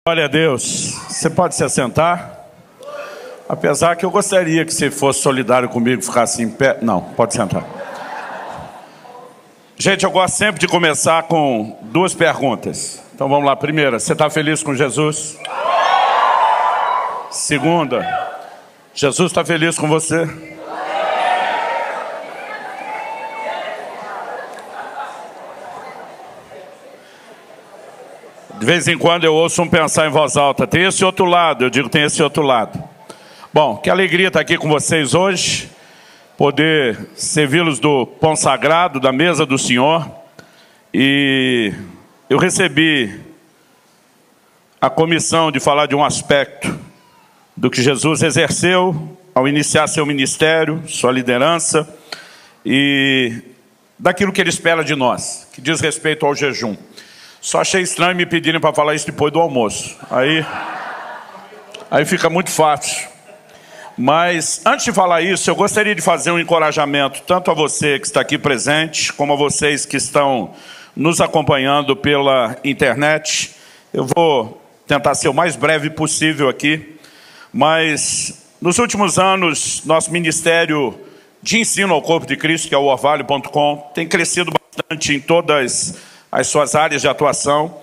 Glória a Deus. Você pode se assentar? Apesar que eu gostaria que você fosse solidário comigo, ficasse em pé. Não, pode sentar. Gente, eu gosto sempre de começar com duas perguntas. Então vamos lá. Primeira, você está feliz com Jesus? Segunda, Jesus está feliz com você? De vez em quando eu ouço um pensar em voz alta, tem esse outro lado, eu digo, tem esse outro lado. Bom, que alegria estar aqui com vocês hoje, poder servi-los do pão sagrado, da mesa do Senhor. E eu recebi a comissão de falar de um aspecto do que Jesus exerceu ao iniciar seu ministério, sua liderança, e daquilo que Ele espera de nós, que diz respeito ao jejum. Só achei estranho me pedirem para falar isso depois do almoço. Aí fica muito fácil. Mas antes de falar isso, eu gostaria de fazer um encorajamento tanto a você que está aqui presente, como a vocês que estão nos acompanhando pela internet. Eu vou tentar ser o mais breve possível aqui, mas nos últimos anos, nosso ministério de ensino ao corpo de Cristo, que é o orvalho.com, tem crescido bastante em todas as suas áreas de atuação,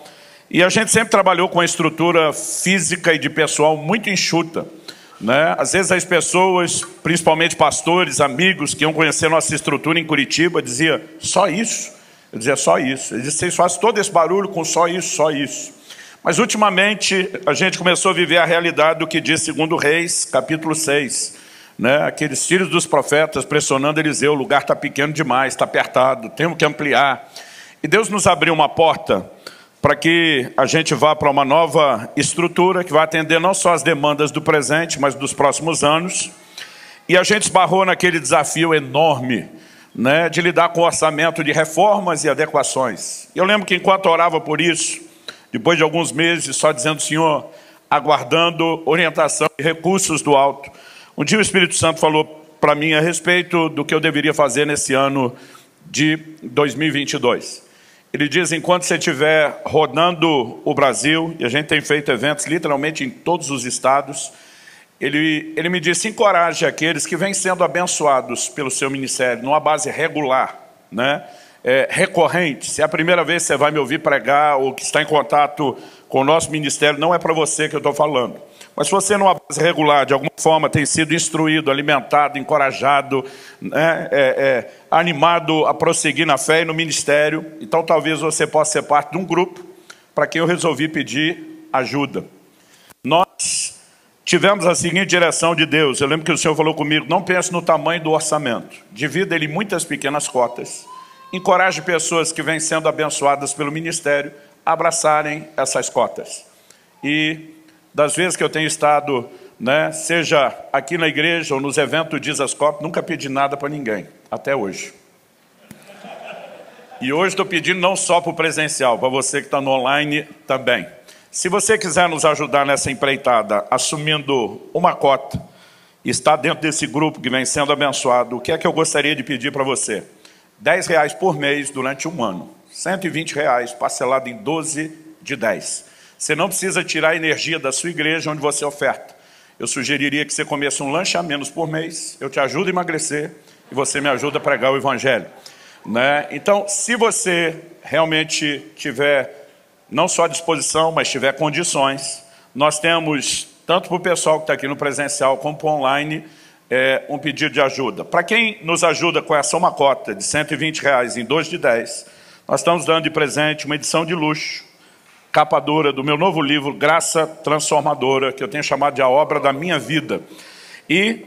e a gente sempre trabalhou com uma estrutura física e de pessoal muito enxuta, né? Às vezes as pessoas, principalmente pastores, amigos, que iam conhecer nossa estrutura em Curitiba, diziam, só isso? Eu dizia, só isso. Eles diziam, vocês fazem todo esse barulho com só isso, só isso. Mas ultimamente a gente começou a viver a realidade do que diz 2 Reis, capítulo 6, né? Aqueles filhos dos profetas pressionando Eliseu, o lugar está pequeno demais, está apertado, temos que ampliar. E Deus nos abriu uma porta para que a gente vá para uma nova estrutura que vai atender não só as demandas do presente, mas dos próximos anos. E a gente esbarrou naquele desafio enorme, né, de lidar com o orçamento de reformas e adequações. Eu lembro que enquanto orava por isso, depois de alguns meses só dizendo, Senhor, aguardando orientação e recursos do alto, um dia o Espírito Santo falou para mim a respeito do que eu deveria fazer nesse ano de 2022. Ele diz, enquanto você estiver rodando o Brasil, e a gente tem feito eventos literalmente em todos os estados, ele me disse, encoraje aqueles que vêm sendo abençoados pelo seu ministério, numa base regular, né? Recorrente. Se é a primeira vez que você vai me ouvir pregar, ou que está em contato com o nosso ministério, não é para você que eu estou falando. Mas se você, numa base regular, de alguma forma, tem sido instruído, alimentado, encorajado, né, animado a prosseguir na fé e no ministério, então talvez você possa ser parte de um grupo para quem eu resolvi pedir ajuda. Nós tivemos a seguinte direção de Deus. Eu lembro que o Senhor falou comigo, não pense no tamanho do orçamento. Divida ele em muitas pequenas cotas. Encoraje pessoas que vêm sendo abençoadas pelo ministério a abraçarem essas cotas. E das vezes que eu tenho estado, né, seja aqui na igreja ou nos eventos do Dizascope, nunca pedi nada para ninguém, até hoje. E hoje estou pedindo não só para o presencial, para você que está no online também. Se você quiser nos ajudar nessa empreitada, assumindo uma cota, e está dentro desse grupo que vem sendo abençoado, o que é que eu gostaria de pedir para você? R$10 por mês durante um ano. R$120 parcelado em 12 de 10. Você não precisa tirar a energia da sua igreja onde você oferta. Eu sugeriria que você comece um lanche a menos por mês, eu te ajudo a emagrecer e você me ajuda a pregar o evangelho, né? Então, se você realmente tiver não só disposição, mas tiver condições, nós temos, tanto para o pessoal que está aqui no presencial como para o online, um pedido de ajuda. Para quem nos ajuda com essa uma cota de R$120 em 2 de 10, nós estamos dando de presente uma edição de luxo, capa dura do meu novo livro, Graça Transformadora, que eu tenho chamado de A Obra da Minha Vida. E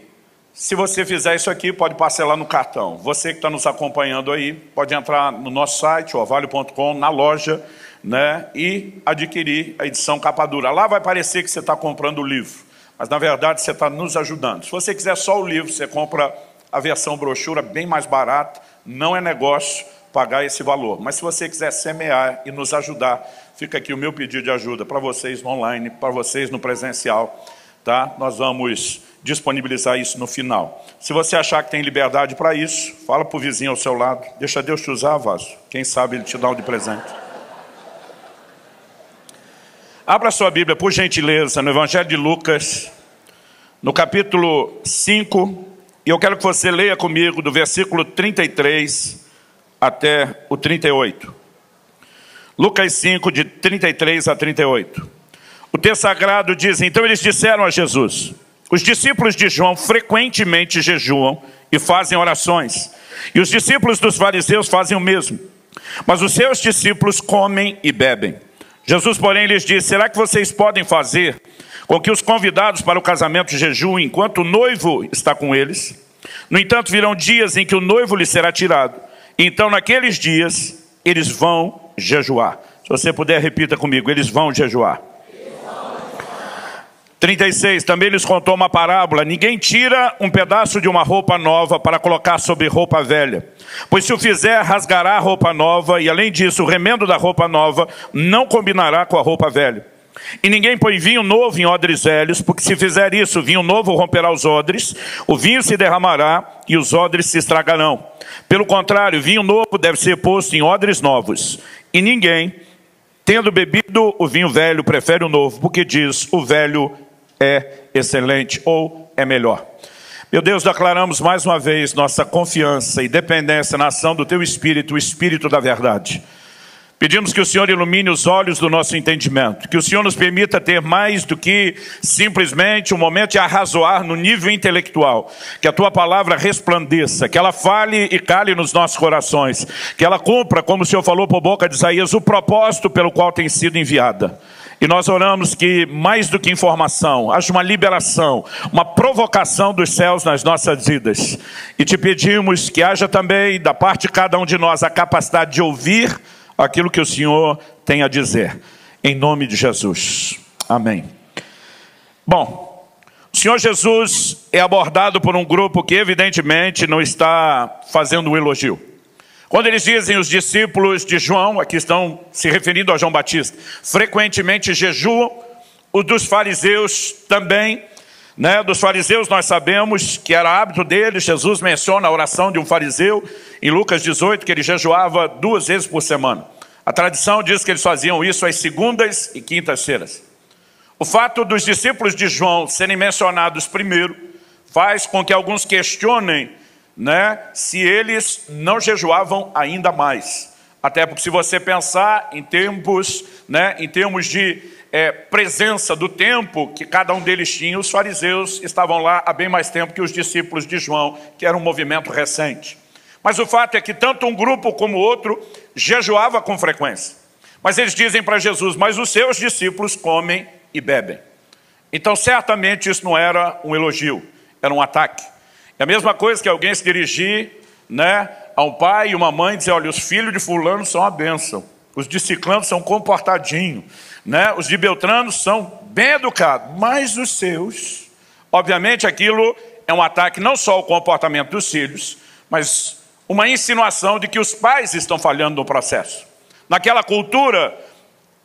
se você fizer isso aqui, pode parcelar no cartão. Você que está nos acompanhando aí, pode entrar no nosso site, orvalho.com, na loja, né, e adquirir a edição capa dura. Lá vai parecer que você está comprando o livro, mas na verdade você está nos ajudando. Se você quiser só o livro, você compra a versão brochura bem mais barata, não é negócio pagar esse valor. Mas se você quiser semear e nos ajudar, fica aqui o meu pedido de ajuda para vocês no online, para vocês no presencial, tá? Nós vamos disponibilizar isso no final. Se você achar que tem liberdade para isso, fala para o vizinho ao seu lado, deixa Deus te usar, vaso. Quem sabe ele te dá um de presente. Abra sua Bíblia, por gentileza, no Evangelho de Lucas, no capítulo 5, e eu quero que você leia comigo do versículo 33 até o 38. Lucas 5, de 33 a 38. O texto sagrado diz: então eles disseram a Jesus: os discípulos de João frequentemente jejuam e fazem orações, e os discípulos dos fariseus fazem o mesmo, mas os seus discípulos comem e bebem. Jesus, porém, lhes disse: será que vocês podem fazer com que os convidados para o casamento jejuem enquanto o noivo está com eles? No entanto, virão dias em que o noivo lhes será tirado, e então naqueles dias eles vão jejuar. Se você puder, repita comigo: eles vão jejuar. 36, também lhes contou uma parábola: ninguém tira um pedaço de uma roupa nova para colocar sobre roupa velha, pois se o fizer, rasgará a roupa nova, e além disso, o remendo da roupa nova não combinará com a roupa velha. E ninguém põe vinho novo em odres velhos, porque se fizer isso, o vinho novo romperá os odres, o vinho se derramará e os odres se estragarão. Pelo contrário, o vinho novo deve ser posto em odres novos, e ninguém, tendo bebido o vinho velho, prefere o novo, porque diz: o velho é excelente, ou é melhor. Meu Deus, declaramos mais uma vez nossa confiança e dependência na ação do Teu Espírito, o Espírito da verdade. Pedimos que o Senhor ilumine os olhos do nosso entendimento, que o Senhor nos permita ter mais do que simplesmente um momento de arrazoar no nível intelectual, que a Tua palavra resplandeça, que ela fale e cale nos nossos corações, que ela cumpra, como o Senhor falou por boca de Isaías, o propósito pelo qual tem sido enviada. E nós oramos que, mais do que informação, haja uma liberação, uma provocação dos céus nas nossas vidas. E te pedimos que haja também, da parte de cada um de nós, a capacidade de ouvir aquilo que o Senhor tem a dizer. Em nome de Jesus. Amém. Bom, o Senhor Jesus é abordado por um grupo que evidentemente não está fazendo um elogio. Quando eles dizem os discípulos de João, aqui estão se referindo a João Batista, frequentemente jejuam, os dos fariseus também, né? Dos fariseus nós sabemos que era hábito deles. Jesus menciona a oração de um fariseu em Lucas 18, que ele jejuava 2 vezes por semana. A tradição diz que eles faziam isso às segundas e quintas-feiras. O fato dos discípulos de João serem mencionados primeiro faz com que alguns questionem, né, se eles não jejuavam ainda mais. Até porque, se você pensar em termos, né, em termos de presença do tempo que cada um deles tinha, os fariseus estavam lá há bem mais tempo que os discípulos de João, que era um movimento recente. Mas o fato é que tanto um grupo como o outro jejuava com frequência. Mas eles dizem para Jesus: mas os seus discípulos comem e bebem. Então certamente isso não era um elogio, era um ataque. É a mesma coisa que alguém se dirigir, né, a um pai e uma mãe e dizer: olha, os filhos de fulano são uma bênção, os de ciclano são comportadinhos, né, os de Beltrano são bem educados, mas os seus... Obviamente aquilo é um ataque não só ao comportamento dos filhos, mas uma insinuação de que os pais estão falhando no processo. Naquela cultura,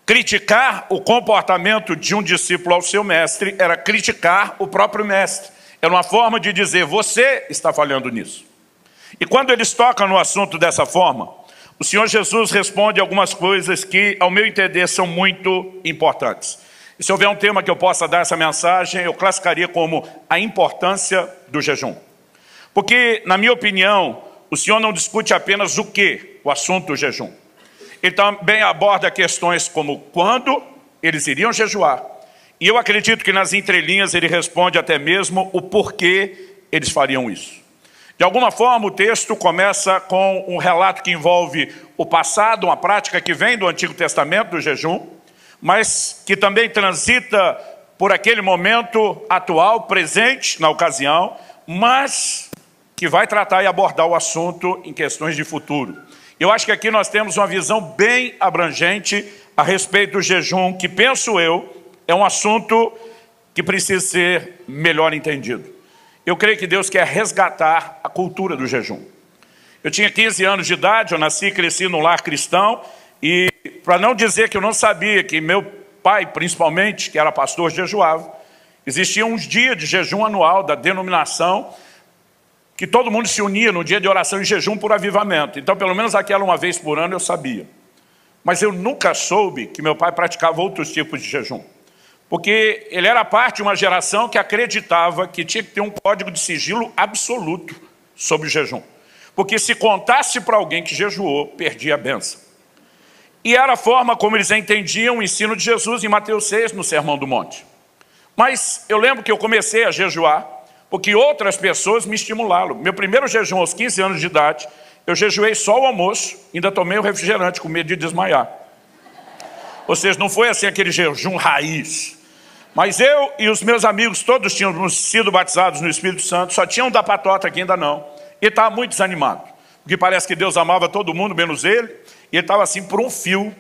criticar o comportamento de um discípulo ao seu mestre era criticar o próprio mestre. Era uma forma de dizer: você está falhando nisso. E quando eles tocam no assunto dessa forma, o Senhor Jesus responde algumas coisas que, ao meu entender, são muito importantes. E se houver um tema que eu possa dar essa mensagem, eu classificaria como a importância do jejum. Porque, na minha opinião, o Senhor não discute apenas o que, o assunto do jejum. Ele também aborda questões como quando eles iriam jejuar. E eu acredito que nas entrelinhas ele responde até mesmo o porquê eles fariam isso. De alguma forma, o texto começa com um relato que envolve o passado, uma prática que vem do Antigo Testamento, do jejum, mas que também transita por aquele momento atual, presente na ocasião, mas que vai tratar e abordar o assunto em questões de futuro. Eu acho que aqui nós temos uma visão bem abrangente a respeito do jejum, que, penso eu, é um assunto que precisa ser melhor entendido. Eu creio que Deus quer resgatar a cultura do jejum. Eu tinha 15 anos de idade, eu nasci e cresci num lar cristão, e para não dizer que eu não sabia que meu pai, principalmente, que era pastor, jejuava, existiam uns dias de jejum anual da denominação, que todo mundo se unia no dia de oração e jejum por avivamento. Então, pelo menos aquela uma vez por ano eu sabia. Mas eu nunca soube que meu pai praticava outros tipos de jejum. Porque ele era parte de uma geração que acreditava que tinha que ter um código de sigilo absoluto sobre o jejum. Porque se contasse para alguém que jejuou, perdia a bênção. E era a forma como eles entendiam o ensino de Jesus em Mateus 6, no Sermão do Monte. Mas eu lembro que eu comecei a jejuar, porque outras pessoas me estimularam. Meu primeiro jejum aos 15 anos de idade, eu jejuei só o almoço, ainda tomei o refrigerante com medo de desmaiar. Ou seja, não foi assim aquele jejum raiz. Mas eu e os meus amigos, todos tínhamos sido batizados no Espírito Santo, só tinha um da patota que ainda não. E estava muito desanimado, porque parece que Deus amava todo mundo, menos ele, e ele estava assim por um fio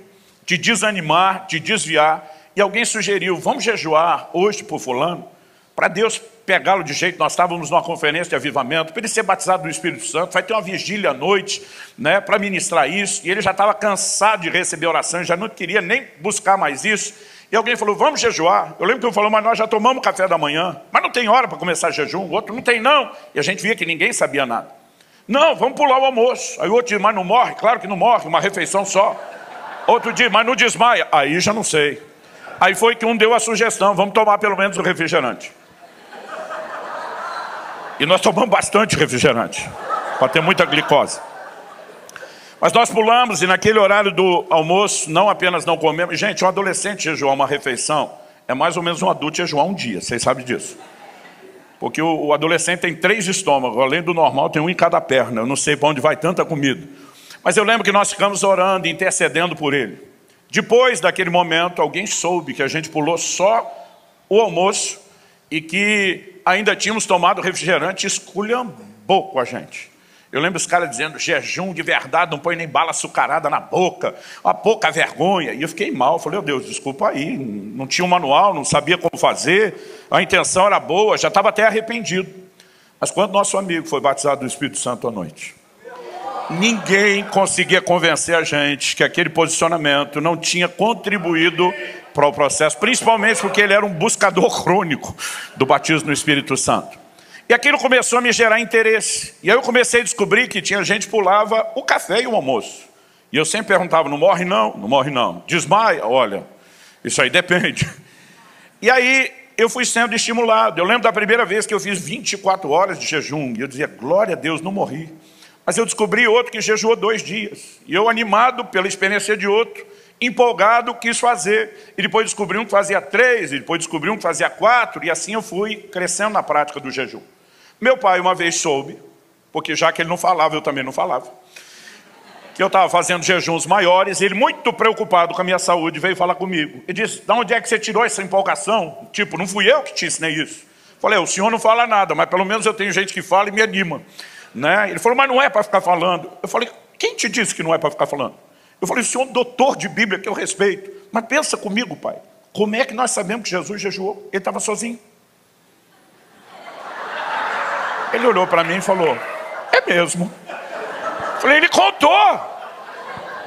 de desanimar, de desviar. E alguém sugeriu, vamos jejuar hoje por fulano, para Deus pegá-lo de jeito. Nós estávamos numa conferência de avivamento, para ele ser batizado no Espírito Santo, vai ter uma vigília à noite, né, para ministrar isso. E ele já estava cansado de receber oração, já não queria nem buscar mais isso. E alguém falou, vamos jejuar. Eu lembro que eu falei, mas nós já tomamos café da manhã, mas não tem hora para começar jejum. O outro, não tem não. E a gente via que ninguém sabia nada. Não, vamos pular o almoço. Aí o outro diz, mas não morre? Claro que não morre, uma refeição só. Outro diz, mas não desmaia. Aí já não sei. Aí foi que um deu a sugestão, vamos tomar pelo menos o refrigerante. E nós tomamos bastante refrigerante, para ter muita glicose. Mas nós pulamos e naquele horário do almoço, não apenas não comemos. Gente, um adolescente jejuar uma refeição é mais ou menos um adulto jejuar um dia, vocês sabem disso. Porque o adolescente tem 3 estômagos, além do normal tem um em cada perna. Eu não sei para onde vai tanta comida. Mas eu lembro que nós ficamos orando, intercedendo por ele. Depois daquele momento, alguém soube que a gente pulou só o almoço e que ainda tínhamos tomado refrigerante, esculhambou com a gente. Eu lembro os caras dizendo, jejum de verdade, não põe nem bala açucarada na boca, uma pouca vergonha. E eu fiquei mal, falei, oh Deus, desculpa aí, não tinha um manual, não sabia como fazer, a intenção era boa, já estava até arrependido. Mas quando nosso amigo foi batizado no Espírito Santo à noite, ninguém conseguia convencer a gente que aquele posicionamento não tinha contribuído para o processo, principalmente porque ele era um buscador crônico do batismo no Espírito Santo. E aquilo começou a me gerar interesse. E aí eu comecei a descobrir que tinha gente que pulava o café e o almoço. E eu sempre perguntava, não morre não? Não morre não. Desmaia? Olha, isso aí depende. E aí eu fui sendo estimulado. Eu lembro da primeira vez que eu fiz 24 horas de jejum. E eu dizia, glória a Deus, não morri. Mas eu descobri outro que jejuou 2 dias. E eu, animado pela experiência de outro, empolgado, quis fazer. E depois descobri um que fazia 3, e depois descobri um que fazia 4. E assim eu fui crescendo na prática do jejum. Meu pai uma vez soube, porque já que ele não falava, eu também não falava, que eu estava fazendo jejuns maiores. Ele, muito preocupado com a minha saúde, veio falar comigo. Ele disse, de onde é que você tirou essa empolgação? Tipo, não fui eu que te ensinei isso. Falei, o senhor não fala nada, mas pelo menos eu tenho gente que fala e me anima. Né? Ele falou, mas não é para ficar falando. Eu falei, quem te disse que não é para ficar falando? Eu falei, o senhor é um doutor de Bíblia que eu respeito. Mas pensa comigo, pai, como é que nós sabemos que Jesus jejuou? Ele estava sozinho. Ele olhou para mim e falou, é mesmo. Eu falei, ele contou.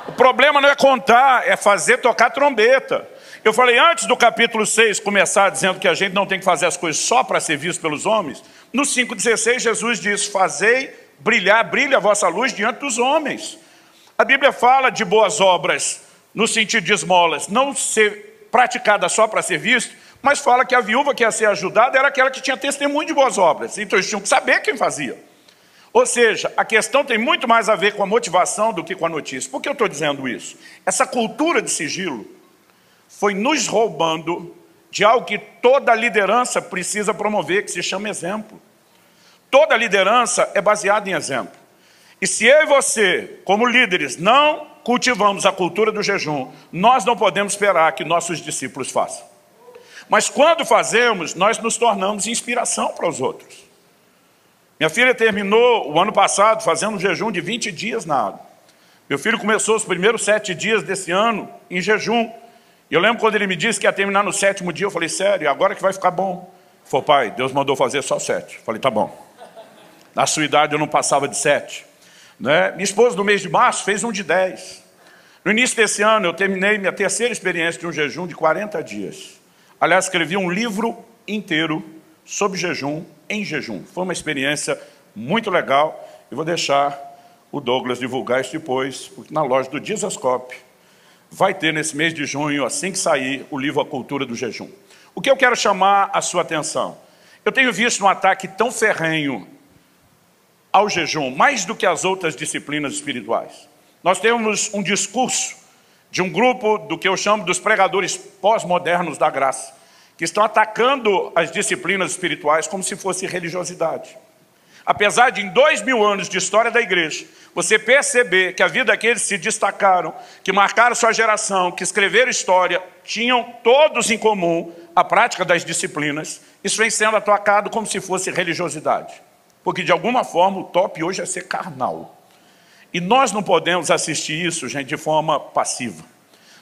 O problema não é contar, é fazer tocar trombeta. Eu falei, antes do capítulo 6 começar dizendo que a gente não tem que fazer as coisas só para ser visto pelos homens, no 5,16 Jesus diz, fazei brilhar, brilha a vossa luz diante dos homens. A Bíblia fala de boas obras, no sentido de esmolas, não ser praticada só para ser visto, mas fala que a viúva que ia ser ajudada era aquela que tinha testemunho de boas obras. Então eles tinham que saber quem fazia. Ou seja, a questão tem muito mais a ver com a motivação do que com a notícia. Por que eu estou dizendo isso? Essa cultura de sigilo foi nos roubando de algo que toda liderança precisa promover, que se chama exemplo. Toda liderança é baseada em exemplo. E se eu e você, como líderes, não cultivamos a cultura do jejum, nós não podemos esperar que nossos discípulos façam. Mas quando fazemos, nós nos tornamos inspiração para os outros. Minha filha terminou o ano passado fazendo um jejum de 20 dias na água. Meu filho começou os primeiros 7 dias desse ano em jejum. E eu lembro quando ele me disse que ia terminar no 7º dia, eu falei, sério, agora que vai ficar bom? Ele falou, pai, Deus mandou fazer só 7. Eu falei, tá bom. Na sua idade eu não passava de 7. Né? Minha esposa, no mês de março, fez um de 10. No início desse ano, eu terminei minha terceira experiência de um jejum de 40 dias. Aliás, escrevi um livro inteiro sobre jejum, em jejum. Foi uma experiência muito legal. E vou deixar o Douglas divulgar isso depois, porque na loja do Dizascope vai ter nesse mês de junho, assim que sair, o livro A Cultura do Jejum. O que eu quero chamar a sua atenção? Eu tenho visto um ataque tão ferrenho ao jejum, mais do que as outras disciplinas espirituais. Nós temos um discurso de um grupo do que eu chamo dos pregadores pós-modernos da graça, que estão atacando as disciplinas espirituais como se fosse religiosidade. Apesar de em 2000 anos de história da igreja, você perceber que a vida daqueles que se destacaram, que marcaram sua geração, que escreveram história, tinham todos em comum a prática das disciplinas, isso vem sendo atacado como se fosse religiosidade. Porque de alguma forma o top hoje é ser carnal. E nós não podemos assistir isso, gente, de forma passiva.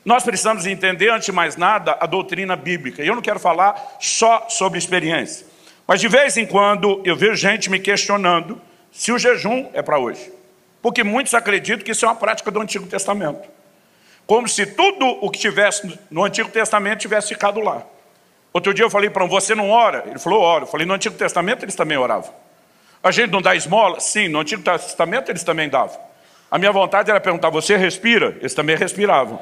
Nós precisamos entender, antes de mais nada, a doutrina bíblica. E eu não quero falar só sobre experiência. Mas de vez em quando eu vejo gente me questionando se o jejum é para hoje. Porque muitos acreditam que isso é uma prática do Antigo Testamento. Como se tudo o que tivesse no Antigo Testamento tivesse ficado lá. Outro dia eu falei para um, você não ora? Ele falou, oro. Eu falei, no Antigo Testamento eles também oravam. A gente não dá esmola? Sim, no Antigo Testamento eles também davam. A minha vontade era perguntar, você respira? Eles também respiravam.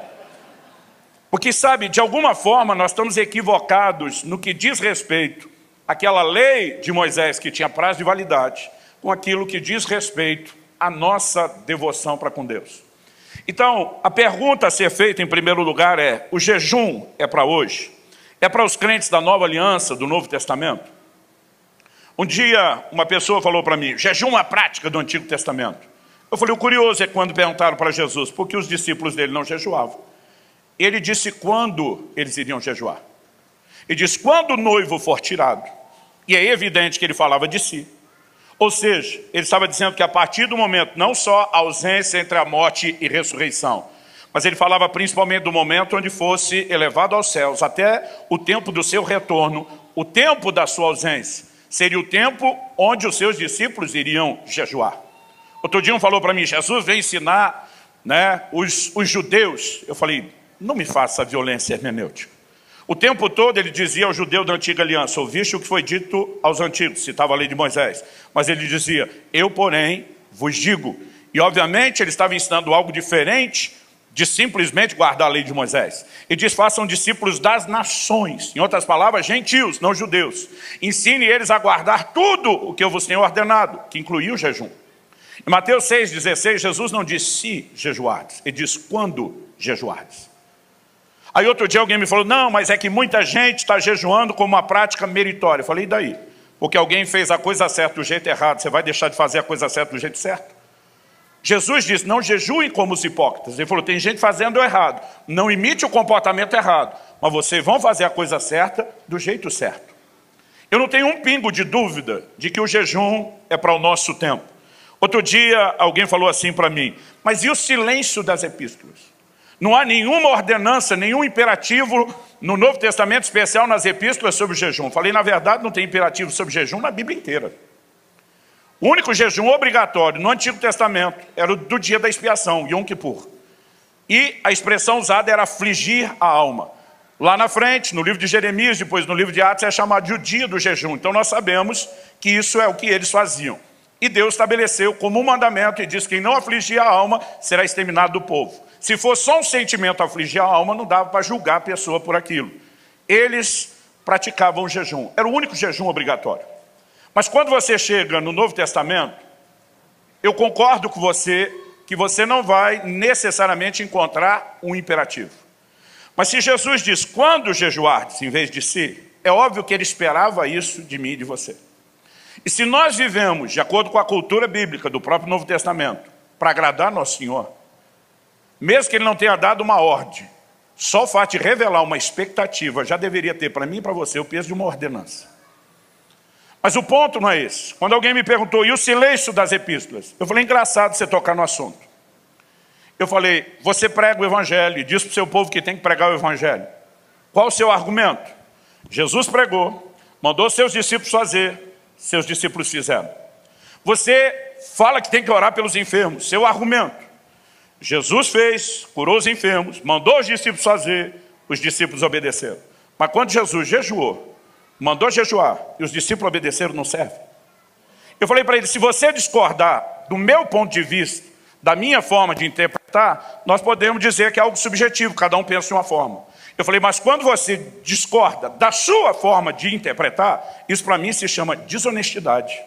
Porque, sabe, de alguma forma nós estamos equivocados no que diz respeito àquela lei de Moisés que tinha prazo de validade, com aquilo que diz respeito à nossa devoção para com Deus. Então, a pergunta a ser feita em primeiro lugar é, o jejum é para hoje? É para os crentes da Nova Aliança, do Novo Testamento? Um dia, uma pessoa falou para mim, jejum é uma prática do Antigo Testamento. Eu falei, o curioso é quando perguntaram para Jesus, por que os discípulos dele não jejuavam? Ele disse quando eles iriam jejuar. Ele disse, quando o noivo for tirado. E é evidente que ele falava de si. Ou seja, ele estava dizendo que a partir do momento, não só a ausência entre a morte e ressurreição, mas ele falava principalmente do momento onde fosse elevado aos céus, até o tempo do seu retorno, o tempo da sua ausência, seria o tempo onde os seus discípulos iriam jejuar. Outro dia um falou para mim, Jesus veio ensinar, né, os judeus. Eu falei, não me faça violência hermenêutica. O tempo todo ele dizia ao judeu da antiga aliança, ouviste o que foi dito aos antigos, citava a lei de Moisés. Mas ele dizia, eu porém vos digo. E obviamente ele estava ensinando algo diferente de simplesmente guardar a lei de Moisés. Ele diz, façam discípulos das nações. Em outras palavras, gentios, não judeus. Ensine eles a guardar tudo o que eu vos tenho ordenado, que incluía o jejum. Em Mateus 6,16, Jesus não diz se jejuardes, ele diz quando jejuardes. Aí outro dia alguém me falou, não, mas é que muita gente está jejuando como uma prática meritória. Eu falei, e daí? Porque alguém fez a coisa certa do jeito errado, você vai deixar de fazer a coisa certa do jeito certo? Jesus disse, não jejuem como os hipócritas. Ele falou, tem gente fazendo o errado. Não imite o comportamento errado, mas vocês vão fazer a coisa certa do jeito certo. Eu não tenho um pingo de dúvida de que o jejum é para o nosso tempo. Outro dia alguém falou assim para mim, mas e o silêncio das epístolas? Não há nenhuma ordenança, nenhum imperativo no Novo Testamento, especial nas epístolas sobre o jejum. Falei, na verdade, não tem imperativo sobre jejum na Bíblia inteira. O único jejum obrigatório no Antigo Testamento era o do dia da expiação, Yom Kippur. E a expressão usada era afligir a alma. Lá na frente, no livro de Jeremias, depois no livro de Atos, é chamado de o dia do jejum. Então nós sabemos que isso é o que eles faziam. E Deus estabeleceu como um mandamento e diz que quem não afligir a alma será exterminado do povo. Se fosse só um sentimento afligir a alma, não dava para julgar a pessoa por aquilo. Eles praticavam o jejum. Era o único jejum obrigatório. Mas quando você chega no Novo Testamento, eu concordo com você que você não vai necessariamente encontrar um imperativo. Mas se Jesus diz, quando jejuardes, em vez de se, é óbvio que ele esperava isso de mim e de você. E se nós vivemos de acordo com a cultura bíblica do próprio Novo Testamento, para agradar nosso Senhor, mesmo que ele não tenha dado uma ordem, só o fato de revelar uma expectativa já deveria ter para mim e para você o peso de uma ordenança. Mas o ponto não é esse. Quando alguém me perguntou, e o silêncio das epístolas? Eu falei, engraçado você tocar no assunto. Eu falei, você prega o evangelho e diz para o seu povo que tem que pregar o evangelho. Qual o seu argumento? Jesus pregou, mandou seus discípulos fazer, seus discípulos fizeram. Você fala que tem que orar pelos enfermos, seu argumento. Jesus fez, curou os enfermos, mandou os discípulos fazer, os discípulos obedeceram. Mas quando Jesus jejuou, mandou jejuar e os discípulos obedeceram, não serve. Eu falei para ele, se você discordar do meu ponto de vista, da minha forma de interpretar nós podemos dizer que é algo subjetivo, cada um pensa de uma forma. Eu falei, mas quando você discorda da sua forma de interpretar, isso para mim se chama desonestidade.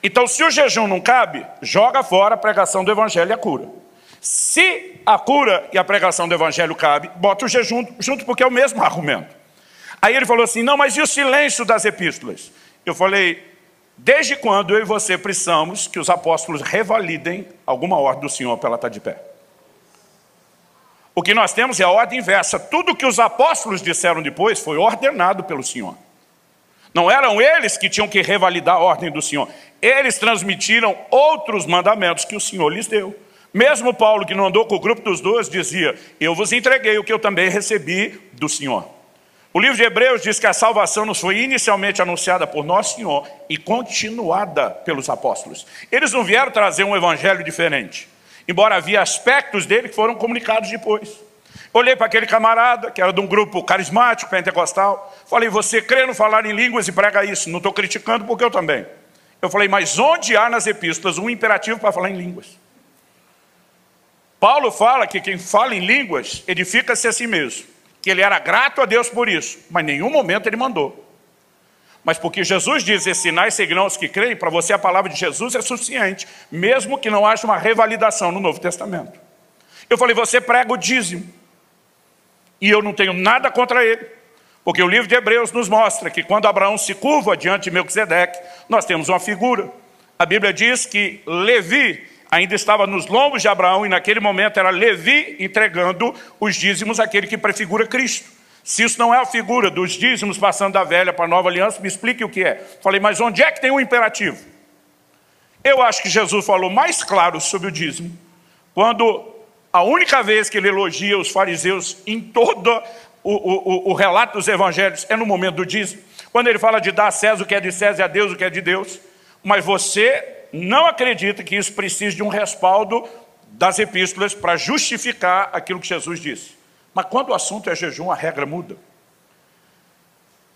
Então, se o jejum não cabe, joga fora a pregação do evangelho e a cura. Se a cura e a pregação do evangelho cabe, bota o jejum junto, porque é o mesmo argumento. Aí ele falou assim, não, mas e o silêncio das epístolas? Eu falei, desde quando eu e você precisamos que os apóstolos revalidem alguma ordem do Senhor para ela estar de pé? O que nós temos é a ordem inversa. Tudo que os apóstolos disseram depois foi ordenado pelo Senhor. Não eram eles que tinham que revalidar a ordem do Senhor. Eles transmitiram outros mandamentos que o Senhor lhes deu. Mesmo Paulo, que não andou com o grupo dos 12, dizia, eu vos entreguei o que eu também recebi do Senhor. O livro de Hebreus diz que a salvação nos foi inicialmente anunciada por nosso Senhor e continuada pelos apóstolos. Eles não vieram trazer um evangelho diferente, embora havia aspectos dele que foram comunicados depois. Olhei para aquele camarada, que era de um grupo carismático, pentecostal, falei, você crê no falar em línguas e prega isso? Não estou criticando porque eu também. Eu falei, mas onde há nas epístolas um imperativo para falar em línguas? Paulo fala que quem fala em línguas edifica-se a si mesmo, que ele era grato a Deus por isso, mas em nenhum momento ele mandou. Mas porque Jesus diz, esses sinais seguirão os que creem, para você a palavra de Jesus é suficiente, mesmo que não haja uma revalidação no Novo Testamento. Eu falei, você prega o dízimo, e eu não tenho nada contra ele, porque o livro de Hebreus nos mostra que quando Abraão se curva diante de Melquisedeque, nós temos uma figura. A Bíblia diz que Levi ainda estava nos lombos de Abraão, e naquele momento era Levi entregando os dízimos àquele que prefigura Cristo. Se isso não é a figura dos dízimos passando da velha para a nova aliança, me explique o que é. Falei, mas onde é que tem um imperativo? Eu acho que Jesus falou mais claro sobre o dízimo, quando a única vez que ele elogia os fariseus em todo o relato dos evangelhos é no momento do dízimo, quando ele fala de dar a César o que é de César e a Deus o que é de Deus. Mas você não acredita que isso precise de um respaldo das epístolas para justificar aquilo que Jesus disse. Mas quando o assunto é jejum, a regra muda.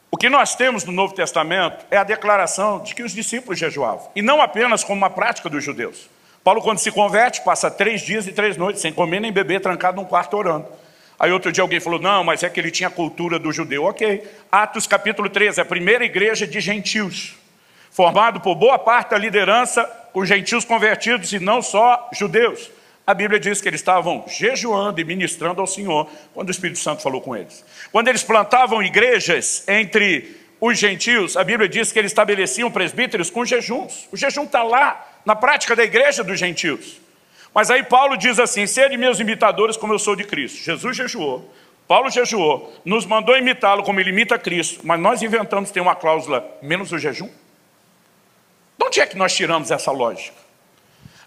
O que nós temos no Novo Testamento é a declaração de que os discípulos jejuavam, e não apenas como uma prática dos judeus. Paulo, quando se converte, passa 3 dias e 3 noites, sem comer nem beber, trancado num quarto orando. Aí outro dia alguém falou, não, mas é que ele tinha a cultura do judeu. Ok, Atos capítulo 13, a primeira igreja de gentios, formado por boa parte da liderança, com gentios convertidos e não só judeus. A Bíblia diz que eles estavam jejuando e ministrando ao Senhor quando o Espírito Santo falou com eles. Quando eles plantavam igrejas entre os gentios, a Bíblia diz que eles estabeleciam presbíteros com jejuns. O jejum está lá, na prática da igreja dos gentios. Mas aí Paulo diz assim, sede meus imitadores como eu sou de Cristo. Jesus jejuou, Paulo jejuou, nos mandou imitá-lo como ele imita Cristo, mas nós inventamos ter uma cláusula menos o jejum? De onde é que nós tiramos essa lógica?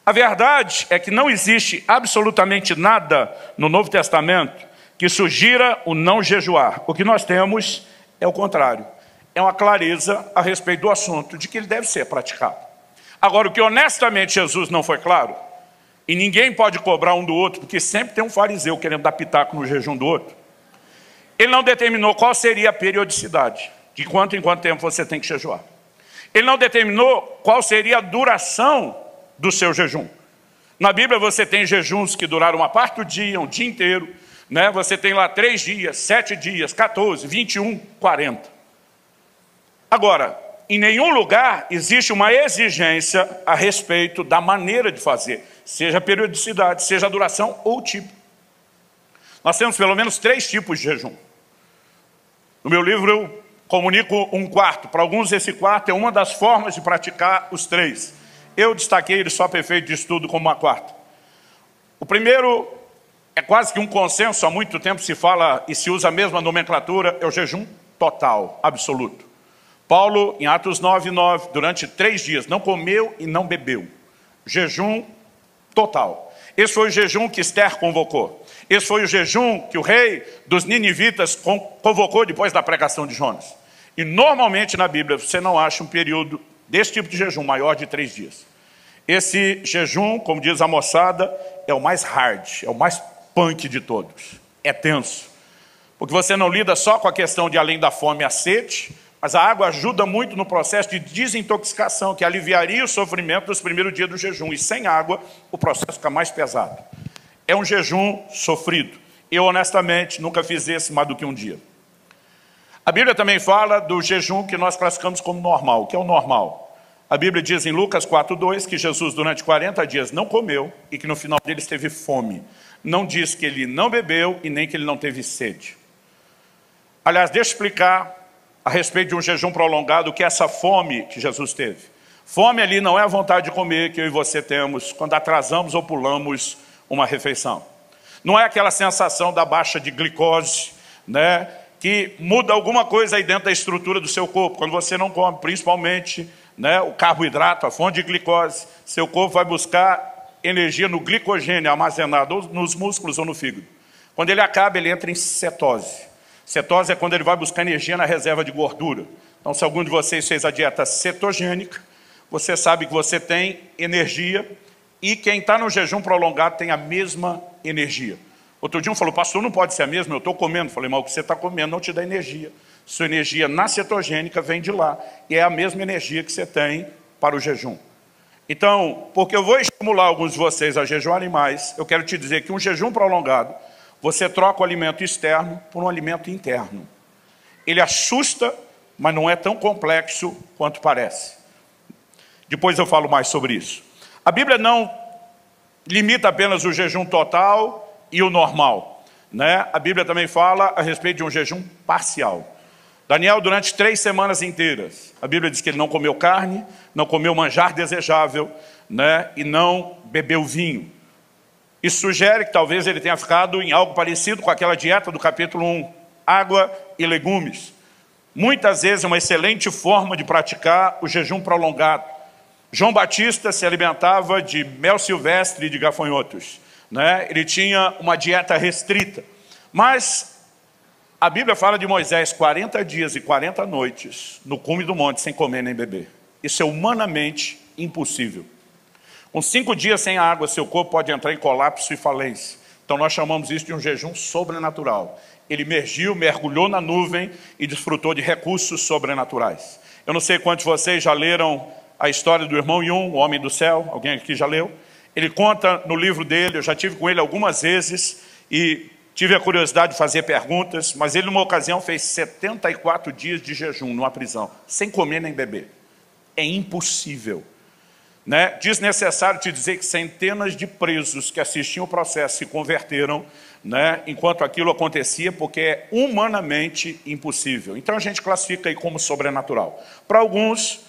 A verdade é que não existe absolutamente nada no Novo Testamento que sugira o não jejuar. O que nós temos é o contrário. É uma clareza a respeito do assunto de que ele deve ser praticado. Agora, o que honestamente Jesus não foi claro, e ninguém pode cobrar um do outro, porque sempre tem um fariseu querendo dar pitaco no jejum do outro, ele não determinou qual seria a periodicidade, de quanto em quanto tempo você tem que jejuar. Ele não determinou qual seria a duração do seu jejum. Na Bíblia você tem jejuns que duraram uma parte do dia, um dia inteiro, né? Você tem lá 3 dias, 7 dias, 14, 21, 40. Agora, em nenhum lugar existe uma exigência a respeito da maneira de fazer, seja a periodicidade, seja a duração ou o tipo. Nós temos pelo menos 3 tipos de jejum. No meu livro eu comunico um quarto. Para alguns esse quarto é uma das formas de praticar os 3. Eu destaquei ele só para efeito de estudo como uma quarta. O primeiro é quase que um consenso, há muito tempo se fala e se usa a mesma nomenclatura, é o jejum total, absoluto. Paulo, em Atos 9:9, durante 3 dias, não comeu e não bebeu. Jejum total. Esse foi o jejum que Esther convocou. Esse foi o jejum que o rei dos ninivitas convocou depois da pregação de Jonas. E normalmente na Bíblia você não acha um período desse tipo de jejum maior de 3 dias. Esse jejum, como diz a moçada, é o mais hard, é o mais punk de todos. É tenso. Porque você não lida só com a questão de além da fome a sede, mas a água ajuda muito no processo de desintoxicação, que aliviaria o sofrimento dos primeiros dias do jejum. E sem água, o processo fica mais pesado. é um jejum sofrido. Eu, honestamente, nunca fiz esse mais do que um dia. A Bíblia também fala do jejum que nós classificamos como normal. O que é o normal? A Bíblia diz em Lucas 4:2 que Jesus durante 40 dias não comeu e que no final dele teve fome. Não diz que ele não bebeu e nem que ele não teve sede. Aliás, deixa eu explicar a respeito de um jejum prolongado o que é essa fome que Jesus teve. Fome ali não é a vontade de comer que eu e você temos quando atrasamos ou pulamos uma refeição. Não é aquela sensação da baixa de glicose, né, que muda alguma coisa aí dentro da estrutura do seu corpo. Quando você não come, principalmente, né, o carboidrato, a fonte de glicose, seu corpo vai buscar energia no glicogênio armazenado ou nos músculos ou no fígado. Quando ele acaba, ele entra em cetose. Cetose é quando ele vai buscar energia na reserva de gordura. Então, se algum de vocês fez a dieta cetogênica, você sabe que você tem energia e quem está no jejum prolongado tem a mesma energia. Outro dia um falou, pastor, não pode ser a mesma, eu estou comendo. Falei, mas o que você está comendo não te dá energia. Sua energia na cetogênica vem de lá. E é a mesma energia que você tem para o jejum. Então, porque eu vou estimular alguns de vocês a jejuarem mais, eu quero te dizer que um jejum prolongado, você troca o alimento externo por um alimento interno. Ele assusta, mas não é tão complexo quanto parece. Depois eu falo mais sobre isso. A Bíblia não limita apenas o jejum total e o normal, né? A Bíblia também fala a respeito de um jejum parcial. Daniel, durante 3 semanas inteiras, a Bíblia diz que ele não comeu carne, não comeu manjar desejável, né? E não bebeu vinho. Isso sugere que talvez ele tenha ficado em algo parecido com aquela dieta do capítulo 1, água e legumes. Muitas vezes é uma excelente forma de praticar o jejum prolongado. João Batista se alimentava de mel silvestre e de gafanhotos, né? Ele tinha uma dieta restrita. Mas a Bíblia fala de Moisés 40 dias e 40 noites no cume do monte sem comer nem beber. Isso é humanamente impossível. Com 5 dias sem água, seu corpo pode entrar em colapso e falência. Então nós chamamos isso de um jejum sobrenatural. Ele emergiu, mergulhou na nuvem e desfrutou de recursos sobrenaturais. Eu não sei quantos de vocês já leram a história do irmão Yun, o homem do céu. Alguém aqui já leu? Ele conta no livro dele, eu já tive com ele algumas vezes e tive a curiosidade de fazer perguntas, mas ele numa ocasião fez 74 dias de jejum numa prisão, sem comer nem beber. É impossível. Né? Desnecessário te dizer que centenas de presos que assistiam o processo se converteram, né, enquanto aquilo acontecia, porque é humanamente impossível. Então a gente classifica aí como sobrenatural. Para alguns,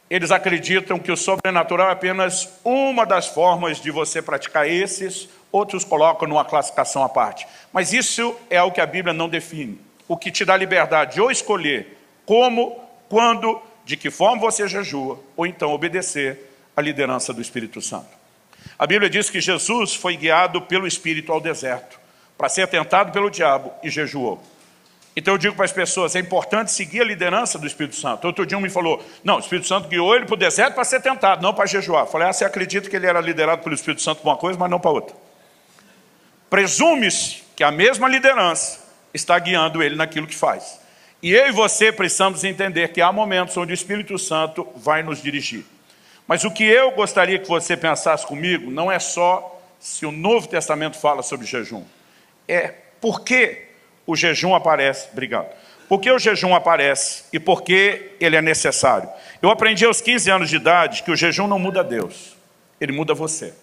eles acreditam que o sobrenatural é apenas uma das formas de você praticar esses, outros colocam numa classificação à parte. Mas isso é o que a Bíblia não define. O que te dá liberdade de ou escolher como, quando, de que forma você jejua, ou então obedecer à liderança do Espírito Santo. A Bíblia diz que Jesus foi guiado pelo Espírito ao deserto, para ser tentado pelo diabo e jejuou. Então eu digo para as pessoas, é importante seguir a liderança do Espírito Santo. Outro dia um me falou, não, o Espírito Santo guiou ele para o deserto para ser tentado, não para jejuar. Eu falei, você acredita que ele era liderado pelo Espírito Santo para uma coisa, mas não para outra. Presume-se que a mesma liderança está guiando ele naquilo que faz. E eu e você precisamos entender que há momentos onde o Espírito Santo vai nos dirigir. Mas o que eu gostaria que você pensasse comigo não é só se o Novo Testamento fala sobre jejum. É por que o jejum aparece. Obrigado. Por que o jejum aparece e por que ele é necessário? Eu aprendi aos 15 anos de idade que o jejum não muda Deus. Ele muda você.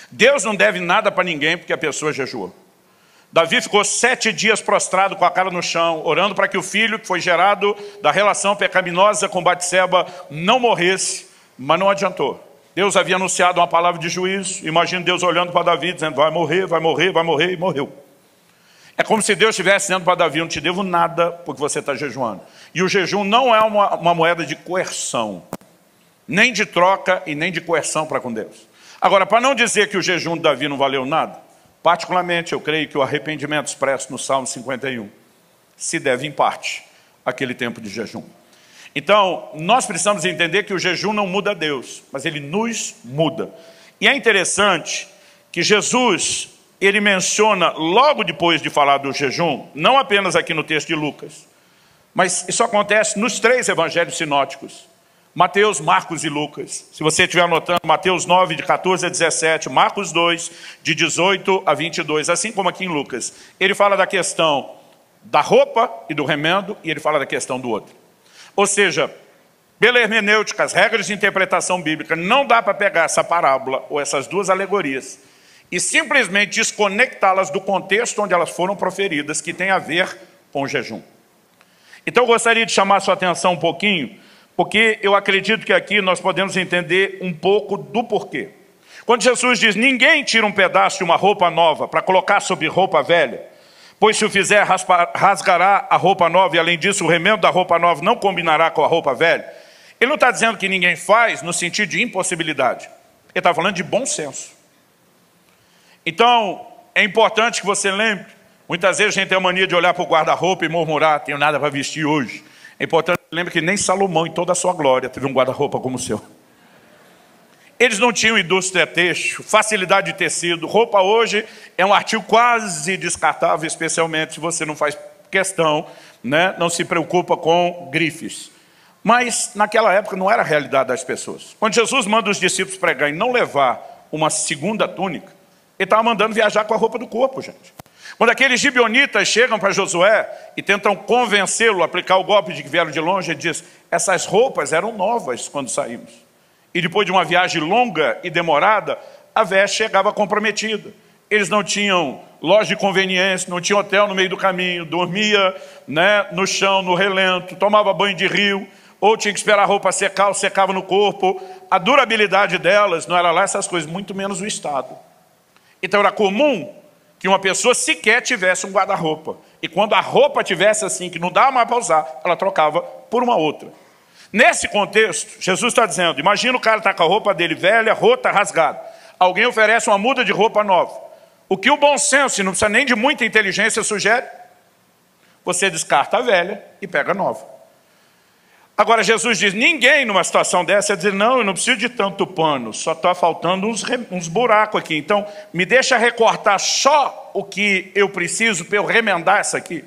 Deus não deve nada para ninguém porque a pessoa jejuou. Davi ficou 7 dias prostrado com a cara no chão, orando para que o filho que foi gerado da relação pecaminosa com Batseba não morresse, mas não adiantou. Deus havia anunciado uma palavra de juízo. Imagina Deus olhando para Davi, dizendo, vai morrer, vai morrer, vai morrer, e morreu. É como se Deus estivesse dizendo para Davi, não te devo nada porque você está jejuando. E o jejum não é uma moeda de coerção, nem de troca e nem de coerção para com Deus. Agora, para não dizer que o jejum de Davi não valeu nada, particularmente, eu creio que o arrependimento expresso no Salmo 51 se deve, em parte, àquele tempo de jejum. Então, nós precisamos entender que o jejum não muda Deus, mas ele nos muda. E é interessante que Jesus, ele menciona, logo depois de falar do jejum, não apenas aqui no texto de Lucas, mas isso acontece nos 3 evangelhos sinóticos. Mateus, Marcos e Lucas. Se você estiver anotando, Mateus 9, de 14 a 17, Marcos 2, de 18 a 22, assim como aqui em Lucas. Ele fala da questão da roupa e do remendo, e ele fala da questão do odre. Ou seja, pela hermenêutica, as regras de interpretação bíblica, não dá para pegar essa parábola ou essas duas alegorias e simplesmente desconectá-las do contexto onde elas foram proferidas, que tem a ver com o jejum. Então eu gostaria de chamar a sua atenção um pouquinho, porque eu acredito que aqui nós podemos entender um pouco do porquê. Quando Jesus diz, ninguém tira um pedaço de uma roupa nova para colocar sobre roupa velha, pois se o fizer, rasgará a roupa nova, e além disso o remendo da roupa nova não combinará com a roupa velha. Ele não está dizendo que ninguém faz no sentido de impossibilidade. Ele está falando de bom senso. Então, é importante que você lembre, muitas vezes a gente tem a mania de olhar para o guarda-roupa e murmurar, tenho nada para vestir hoje. É importante que lembre que nem Salomão, em toda a sua glória, teve um guarda-roupa como o seu. Eles não tinham indústria têxtil, facilidade de tecido. Roupa hoje é um artigo quase descartável, especialmente se você não faz questão, né? Não se preocupa com grifes. Mas naquela época não era a realidade das pessoas. Quando Jesus manda os discípulos pregar e não levar uma segunda túnica, ele estava mandando viajar com a roupa do corpo, gente. Quando aqueles gibeonitas chegam para Josué e tentam convencê-lo a aplicar o golpe de que vieram de longe, ele diz, essas roupas eram novas quando saímos. E depois de uma viagem longa e demorada, a veste chegava comprometida. Eles não tinham loja de conveniência, não tinham hotel no meio do caminho, dormia, né, no chão, no relento, tomava banho de rio, ou tinha que esperar a roupa secar, ou secava no corpo. A durabilidade delas não era lá essas coisas, muito menos o estado. Então era comum que uma pessoa sequer tivesse um guarda-roupa. E quando a roupa tivesse assim, que não dava mais para usar, ela trocava por uma outra. Nesse contexto, Jesus está dizendo, imagina o cara está com a roupa dele velha, rota, rasgada. Alguém oferece uma muda de roupa nova. O que o bom senso, e não precisa nem de muita inteligência, sugere? Você descarta a velha e pega a nova. Agora Jesus diz, ninguém numa situação dessa ia dizer, não, eu não preciso de tanto pano, só está faltando uns buracos aqui. Então, me deixa recortar só o que eu preciso para eu remendar essa aqui.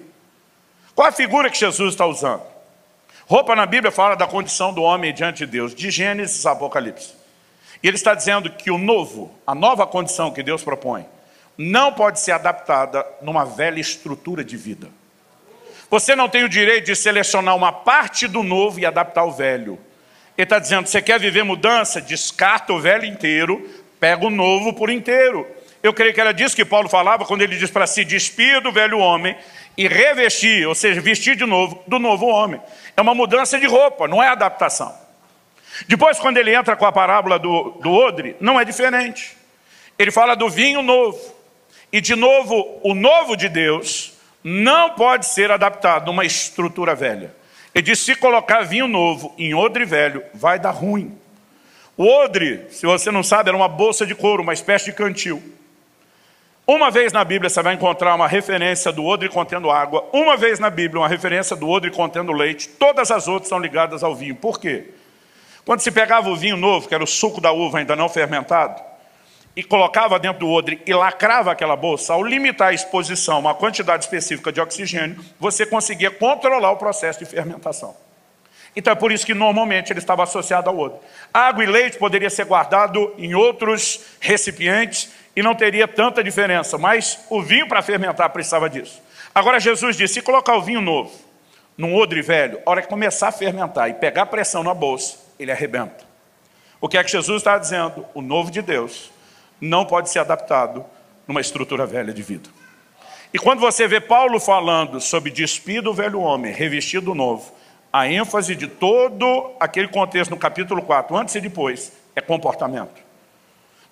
Qual a figura que Jesus está usando? Roupa na Bíblia fala da condição do homem diante de Deus, de Gênesis a Apocalipse. E ele está dizendo que o novo, a nova condição que Deus propõe, não pode ser adaptada numa velha estrutura de vida. Você não tem o direito de selecionar uma parte do novo e adaptar o velho. Ele está dizendo, você quer viver mudança? Descarta o velho inteiro, pega o novo por inteiro. Eu creio que era disso que Paulo falava quando ele diz para se despir do velho homem e revestir, ou seja, vestir de novo, do novo homem. É uma mudança de roupa, não é adaptação. Depois, quando ele entra com a parábola do odre, não é diferente. Ele fala do vinho novo. E, de novo, o novo de Deus não pode ser adaptado numa estrutura velha. Ele diz, se colocar vinho novo em odre velho, vai dar ruim. O odre, se você não sabe, era uma bolsa de couro, uma espécie de cantil. Uma vez na Bíblia você vai encontrar uma referência do odre contendo água. Uma vez na Bíblia uma referência do odre contendo leite. Todas as outras são ligadas ao vinho. Por quê? Quando se pegava o vinho novo, que era o suco da uva ainda não fermentado, e colocava dentro do odre e lacrava aquela bolsa, ao limitar a exposição a uma quantidade específica de oxigênio, você conseguia controlar o processo de fermentação. Então é por isso que normalmente ele estava associado ao odre. Água e leite poderia ser guardado em outros recipientes e não teria tanta diferença, mas o vinho para fermentar precisava disso. Agora Jesus disse, se colocar o vinho novo num odre velho, a hora que começar a fermentar e pegar pressão na bolsa, ele arrebenta. O que é que Jesus está dizendo? O novo de Deus não pode ser adaptado numa estrutura velha de vida. E quando você vê Paulo falando sobre despir do velho homem, revestir do novo, a ênfase de todo aquele contexto no capítulo 4, antes e depois, é comportamento.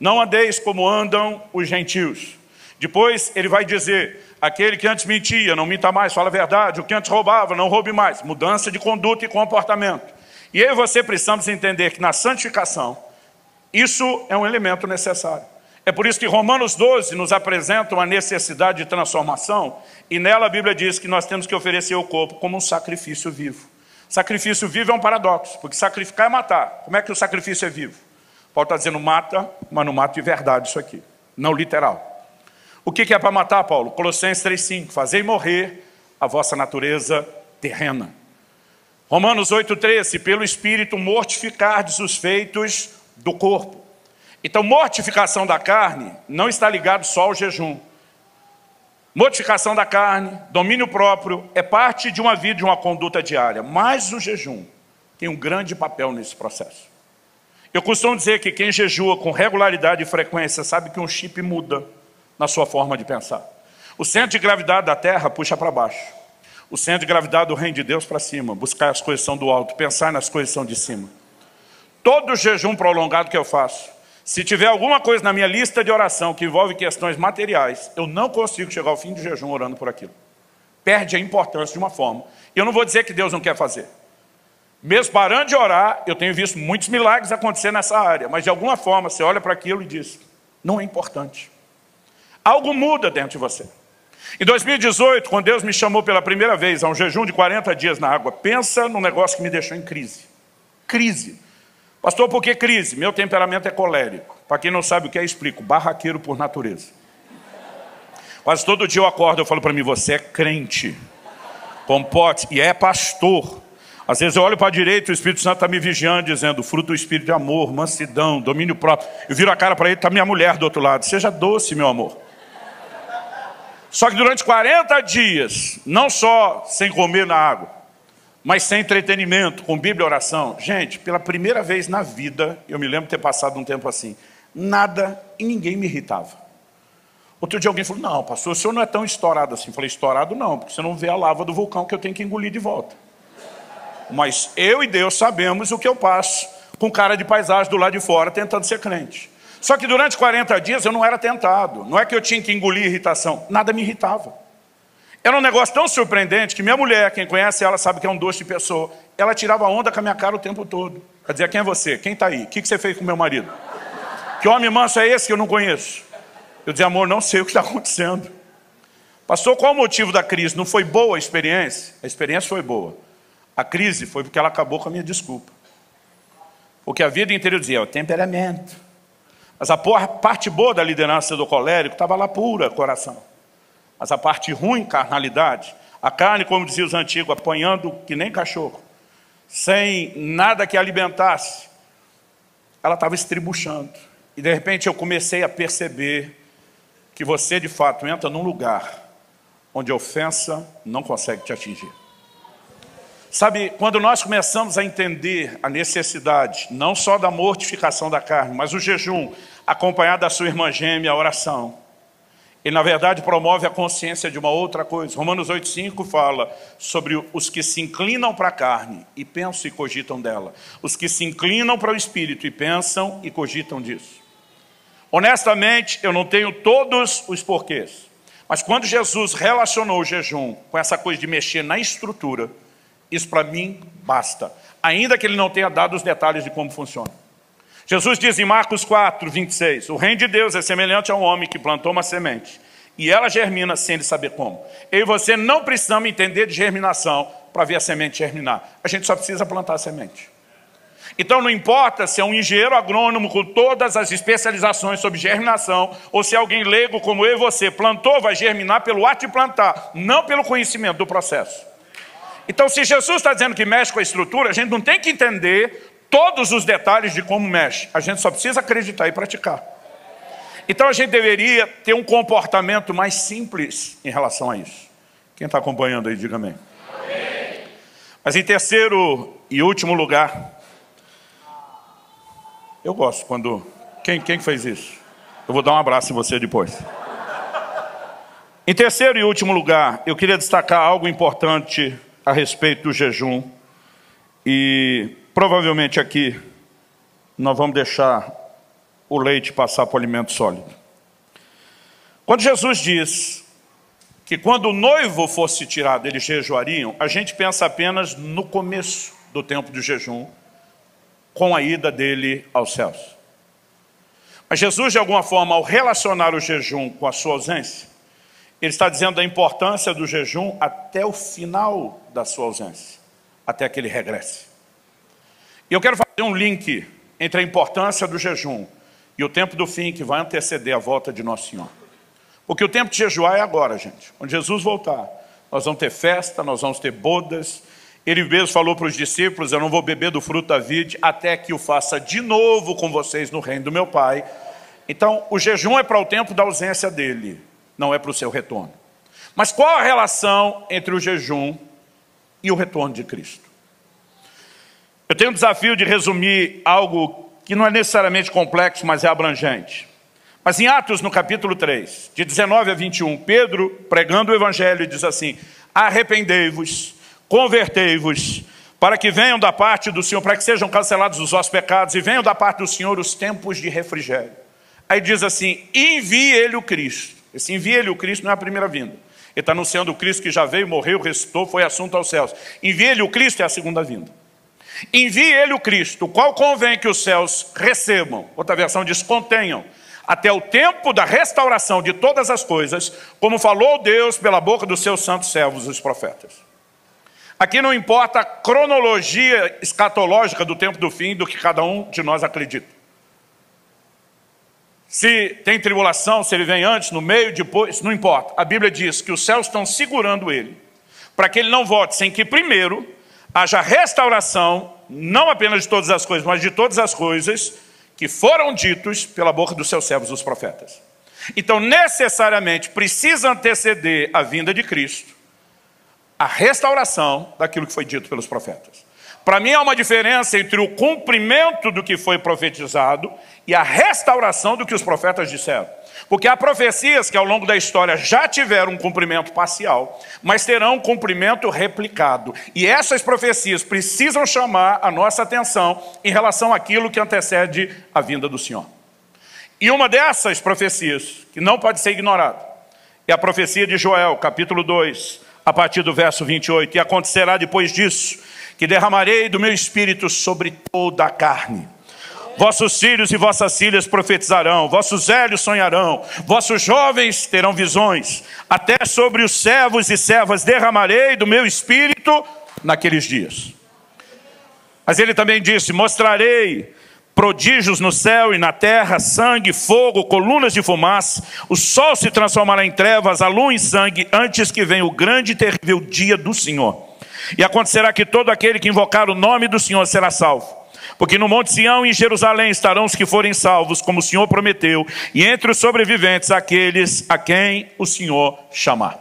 Não andeis como andam os gentios. Depois ele vai dizer, aquele que antes mentia, não minta mais, fala a verdade. O que antes roubava, não roube mais. Mudança de conduta e comportamento. E eu e você precisamos entender que na santificação, isso é um elemento necessário. É por isso que Romanos 12 nos apresenta uma necessidade de transformação, e nela a Bíblia diz que nós temos que oferecer o corpo como um sacrifício vivo. Sacrifício vivo é um paradoxo, porque sacrificar é matar. Como é que o sacrifício é vivo? Paulo está dizendo mata, mas não mata de verdade isso aqui, não literal. O que é para matar, Paulo? Colossenses 3,5, fazei morrer a vossa natureza terrena. Romanos 8,13, pelo Espírito mortificardes os feitos do corpo. Então, mortificação da carne não está ligado só ao jejum. Mortificação da carne, domínio próprio, é parte de uma vida, de uma conduta diária. Mas o jejum tem um grande papel nesse processo. Eu costumo dizer que quem jejua com regularidade e frequência sabe que um chip muda na sua forma de pensar. O centro de gravidade da Terra puxa para baixo. O centro de gravidade do reino de Deus para cima. Buscar as coisas que são do alto, pensar nas coisas que são de cima. Todo jejum prolongado que eu faço, se tiver alguma coisa na minha lista de oração que envolve questões materiais, eu não consigo chegar ao fim do jejum orando por aquilo. Perde a importância de uma forma. E eu não vou dizer que Deus não quer fazer. Mesmo parando de orar, eu tenho visto muitos milagres acontecer nessa área. Mas de alguma forma você olha para aquilo e diz, não é importante. Algo muda dentro de você. Em 2018, quando Deus me chamou pela primeira vez a um jejum de 40 dias na água, pensa num negócio que me deixou em crise. Crise. Pastor, por que crise? Meu temperamento é colérico. Para quem não sabe o que é, explico. Barraqueiro por natureza. Quase todo dia eu acordo, eu falo para mim, você é crente. Compote, e é pastor. Às vezes eu olho para a direita, o Espírito Santo está me vigiando, dizendo, fruto do Espírito de amor, mansidão, domínio próprio. Eu viro a cara para ele, está minha mulher do outro lado. Seja doce, meu amor. Só que durante 40 dias, não só sem comer na água, mas sem entretenimento, com Bíblia e oração. Gente, pela primeira vez na vida, eu me lembro de ter passado um tempo assim, nada e ninguém me irritava. Outro dia alguém falou, não, pastor, o senhor não é tão estourado assim. Eu falei, estourado não, porque você não vê a lava do vulcão que eu tenho que engolir de volta. Mas eu e Deus sabemos o que eu passo com cara de paisagem do lado de fora, tentando ser crente. Só que durante 40 dias eu não era tentado. Não é que eu tinha que engolir irritação. Nada me irritava. Era um negócio tão surpreendente que minha mulher, quem conhece ela, sabe que é um doce de pessoa. Ela tirava onda com a minha cara o tempo todo. Ela dizia, quem é você? Quem está aí? O que você fez com meu marido? Que homem manso é esse que eu não conheço? Eu dizia, amor, não sei o que está acontecendo. Pastor, qual o motivo da crise? Não foi boa a experiência? A experiência foi boa. A crise foi porque ela acabou com a minha desculpa. Porque a vida inteira eu dizia, é o temperamento. Mas a parte boa da liderança do colérico estava lá pura, coração. Mas a parte ruim, carnalidade, a carne, como diziam os antigos, apanhando que nem cachorro, sem nada que alimentasse, ela estava estribuchando. E de repente eu comecei a perceber que você de fato entra num lugar onde a ofensa não consegue te atingir. Sabe, quando nós começamos a entender a necessidade, não só da mortificação da carne, mas o jejum, acompanhado da sua irmã gêmea, a oração, ele na verdade promove a consciência de uma outra coisa. Romanos 8,5 fala sobre os que se inclinam para a carne e pensam e cogitam dela. Os que se inclinam para o Espírito e pensam e cogitam disso. Honestamente, eu não tenho todos os porquês, mas quando Jesus relacionou o jejum com essa coisa de mexer na estrutura, isso para mim basta, ainda que ele não tenha dado os detalhes de como funciona. Jesus diz em Marcos 4:26, o reino de Deus é semelhante a um homem que plantou uma semente, e ela germina sem ele saber como. Eu e você não precisamos entender de germinação para ver a semente germinar. A gente só precisa plantar a semente. Então não importa se é um engenheiro agrônomo com todas as especializações sobre germinação, ou se é alguém leigo como eu e você, plantou, vai germinar pelo ato de plantar, não pelo conhecimento do processo. Então, se Jesus está dizendo que mexe com a estrutura, a gente não tem que entender todos os detalhes de como mexe. A gente só precisa acreditar e praticar. Então, a gente deveria ter um comportamento mais simples em relação a isso. Quem está acompanhando aí, diga amém. Amém. Mas em terceiro e último lugar, eu gosto quando... Quem fez isso? Eu vou dar um abraço em você depois. Em terceiro e último lugar, eu queria destacar algo importante a respeito do jejum, e provavelmente aqui nós vamos deixar o leite passar para o alimento sólido. Quando Jesus diz que quando o noivo fosse tirado eles jejuariam, a gente pensa apenas no começo do tempo do jejum, com a ida dele aos céus. Mas Jesus, de alguma forma, ao relacionar o jejum com a sua ausência, ele está dizendo da importância do jejum até o final da sua ausência, até que ele regresse. E eu quero fazer um link entre a importância do jejum e o tempo do fim que vai anteceder a volta de Nosso Senhor. Porque o tempo de jejuar é agora, gente. Quando Jesus voltar, nós vamos ter festa, nós vamos ter bodas. Ele mesmo falou para os discípulos: eu não vou beber do fruto da vide até que o faça de novo com vocês no reino do meu Pai. Então, o jejum é para o tempo da ausência dele, não é para o seu retorno. Mas qual a relação entre o jejum e o retorno de Cristo? Eu tenho o desafio de resumir algo que não é necessariamente complexo, mas é abrangente. Mas em Atos, no capítulo 3, de 19 a 21, Pedro, pregando o Evangelho, diz assim: arrependei-vos, convertei-vos, para que venham da parte do Senhor, para que sejam cancelados os vossos pecados, e venham da parte do Senhor os tempos de refrigério. Aí diz assim: envie ele o Cristo. Esse envie ele o Cristo não é a primeira vinda. Ele está anunciando o Cristo que já veio, morreu, ressuscitou, foi assunto aos céus. Envie ele o Cristo é a segunda vinda. Envie ele o Cristo, o qual convém que os céus recebam, outra versão diz contenham, até o tempo da restauração de todas as coisas, como falou Deus pela boca dos seus santos servos, os profetas. Aqui não importa a cronologia escatológica do tempo do fim, do que cada um de nós acredita. Se tem tribulação, se ele vem antes, no meio, depois, não importa. A Bíblia diz que os céus estão segurando ele, para que ele não volte sem que primeiro haja restauração, não apenas de todas as coisas, mas de todas as coisas que foram ditos pela boca dos seus servos, os profetas. Então, necessariamente, precisa anteceder a vinda de Cristo a restauração daquilo que foi dito pelos profetas. Para mim, há uma diferença entre o cumprimento do que foi profetizado e a restauração do que os profetas disseram. Porque há profecias que ao longo da história já tiveram um cumprimento parcial, mas terão um cumprimento replicado. E essas profecias precisam chamar a nossa atenção em relação àquilo que antecede a vinda do Senhor. E uma dessas profecias, que não pode ser ignorada, é a profecia de Joel, capítulo 2, a partir do verso 28. E acontecerá depois disso, que derramarei do meu espírito sobre toda a carne. Vossos filhos e vossas filhas profetizarão, vossos velhos sonharão, vossos jovens terão visões. Até sobre os servos e servas derramarei do meu espírito naqueles dias. Mas ele também disse: mostrarei prodígios no céu e na terra, sangue, fogo, colunas de fumaça. O sol se transformará em trevas, a lua em sangue, antes que venha o grande e terrível dia do Senhor. E acontecerá que todo aquele que invocar o nome do Senhor será salvo. Porque no Monte Sião e em Jerusalém estarão os que forem salvos, como o Senhor prometeu, e entre os sobreviventes aqueles a quem o Senhor chamar.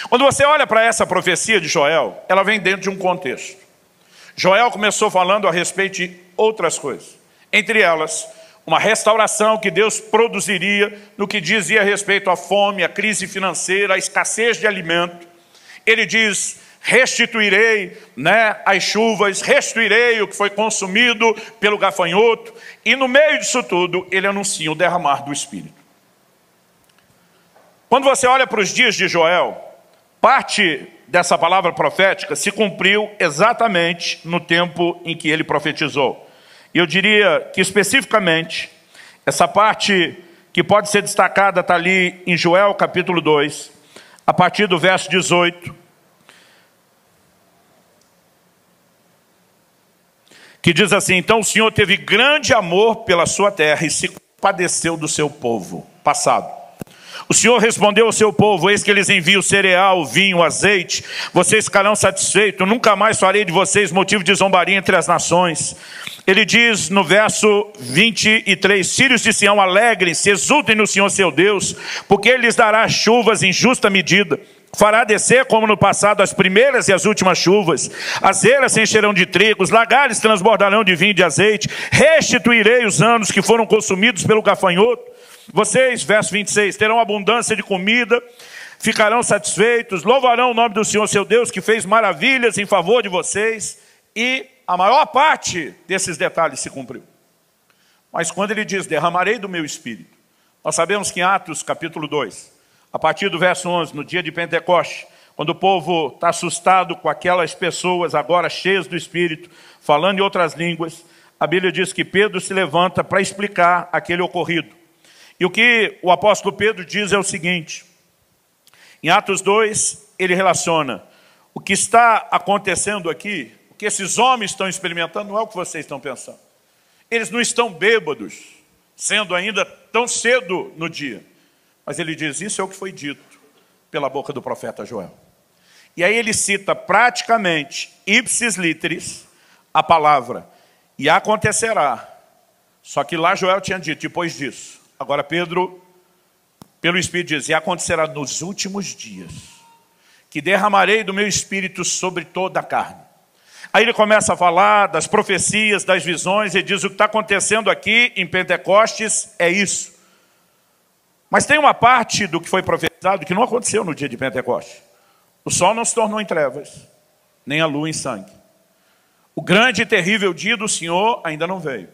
Quando você olha para essa profecia de Joel, ela vem dentro de um contexto. Joel começou falando a respeito de outras coisas. Entre elas, uma restauração que Deus produziria no que dizia a respeito à fome, à crise financeira, à escassez de alimento. Ele diz: restituirei as chuvas, restituirei o que foi consumido pelo gafanhoto. E no meio disso tudo, ele anuncia o derramar do Espírito. Quando você olha para os dias de Joel, parte dessa palavra profética se cumpriu exatamente no tempo em que ele profetizou. E eu diria que especificamente, essa parte que pode ser destacada está ali em Joel capítulo 2, a partir do verso 18, que diz assim: então o Senhor teve grande amor pela sua terra e se compadeceu do seu povo. Passado. O Senhor respondeu ao seu povo: eis que eles enviam cereal, vinho, azeite, vocês ficarão satisfeitos, nunca mais farei de vocês motivo de zombaria entre as nações. Ele diz no verso 23, filhos de Sião, alegrem-se, exultem no Senhor seu Deus, porque Ele lhes dará chuvas em justa medida. Fará descer, como no passado, as primeiras e as últimas chuvas. As eiras se encherão de trigo, os lagares transbordarão de vinho e de azeite. Restituirei os anos que foram consumidos pelo gafanhoto. Vocês, verso 26, terão abundância de comida, ficarão satisfeitos, louvarão o nome do Senhor seu Deus, que fez maravilhas em favor de vocês. E a maior parte desses detalhes se cumpriu. Mas quando ele diz: derramarei do meu espírito, nós sabemos que em Atos capítulo 2, a partir do verso 11, no dia de Pentecoste, quando o povo está assustado com aquelas pessoas agora cheias do Espírito, falando em outras línguas, a Bíblia diz que Pedro se levanta para explicar aquele ocorrido. E o que o apóstolo Pedro diz é o seguinte: em Atos 2, ele relaciona o que está acontecendo aqui, o que esses homens estão experimentando, não é o que vocês estão pensando. Eles não estão bêbados, sendo ainda tão cedo no dia. Mas ele diz: isso é o que foi dito pela boca do profeta Joel. E aí ele cita praticamente, ipsis literis, a palavra. E acontecerá. Só que lá Joel tinha dito, depois disso. Agora Pedro, pelo Espírito, diz, e acontecerá nos últimos dias, que derramarei do meu Espírito sobre toda a carne. Aí ele começa a falar das profecias, das visões, e diz o que está acontecendo aqui em Pentecostes é isso. Mas tem uma parte do que foi profetizado que não aconteceu no dia de Pentecostes. O sol não se tornou em trevas, nem a lua em sangue. O grande e terrível dia do Senhor ainda não veio.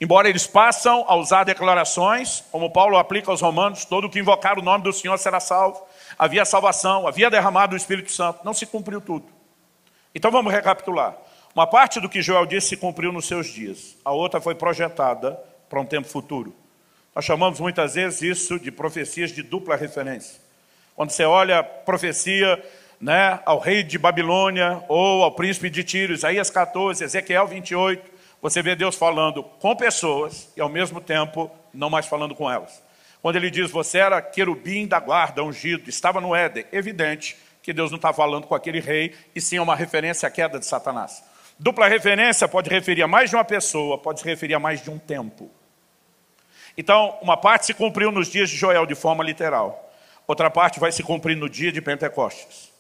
Embora eles passam a usar declarações, como Paulo aplica aos romanos, todo que invocar o nome do Senhor será salvo. Havia salvação, havia derramado o Espírito Santo, não se cumpriu tudo. Então vamos recapitular. Uma parte do que Joel disse se cumpriu nos seus dias. A outra foi projetada para um tempo futuro. Nós chamamos muitas vezes isso de profecias de dupla referência. Quando você olha a profecia, né, ao rei de Babilônia ou ao príncipe de Tiro, Isaías 14, Ezequiel 28, você vê Deus falando com pessoas e ao mesmo tempo não mais falando com elas. Quando ele diz, você era querubim da guarda, ungido, estava no Éden, evidente que Deus não está falando com aquele rei, e sim é uma referência à queda de Satanás. Dupla referência pode referir a mais de uma pessoa, pode se referir a mais de um tempo. Então, uma parte se cumpriu nos dias de Joel de forma literal. Outra parte vai se cumprir no dia de Pentecostes.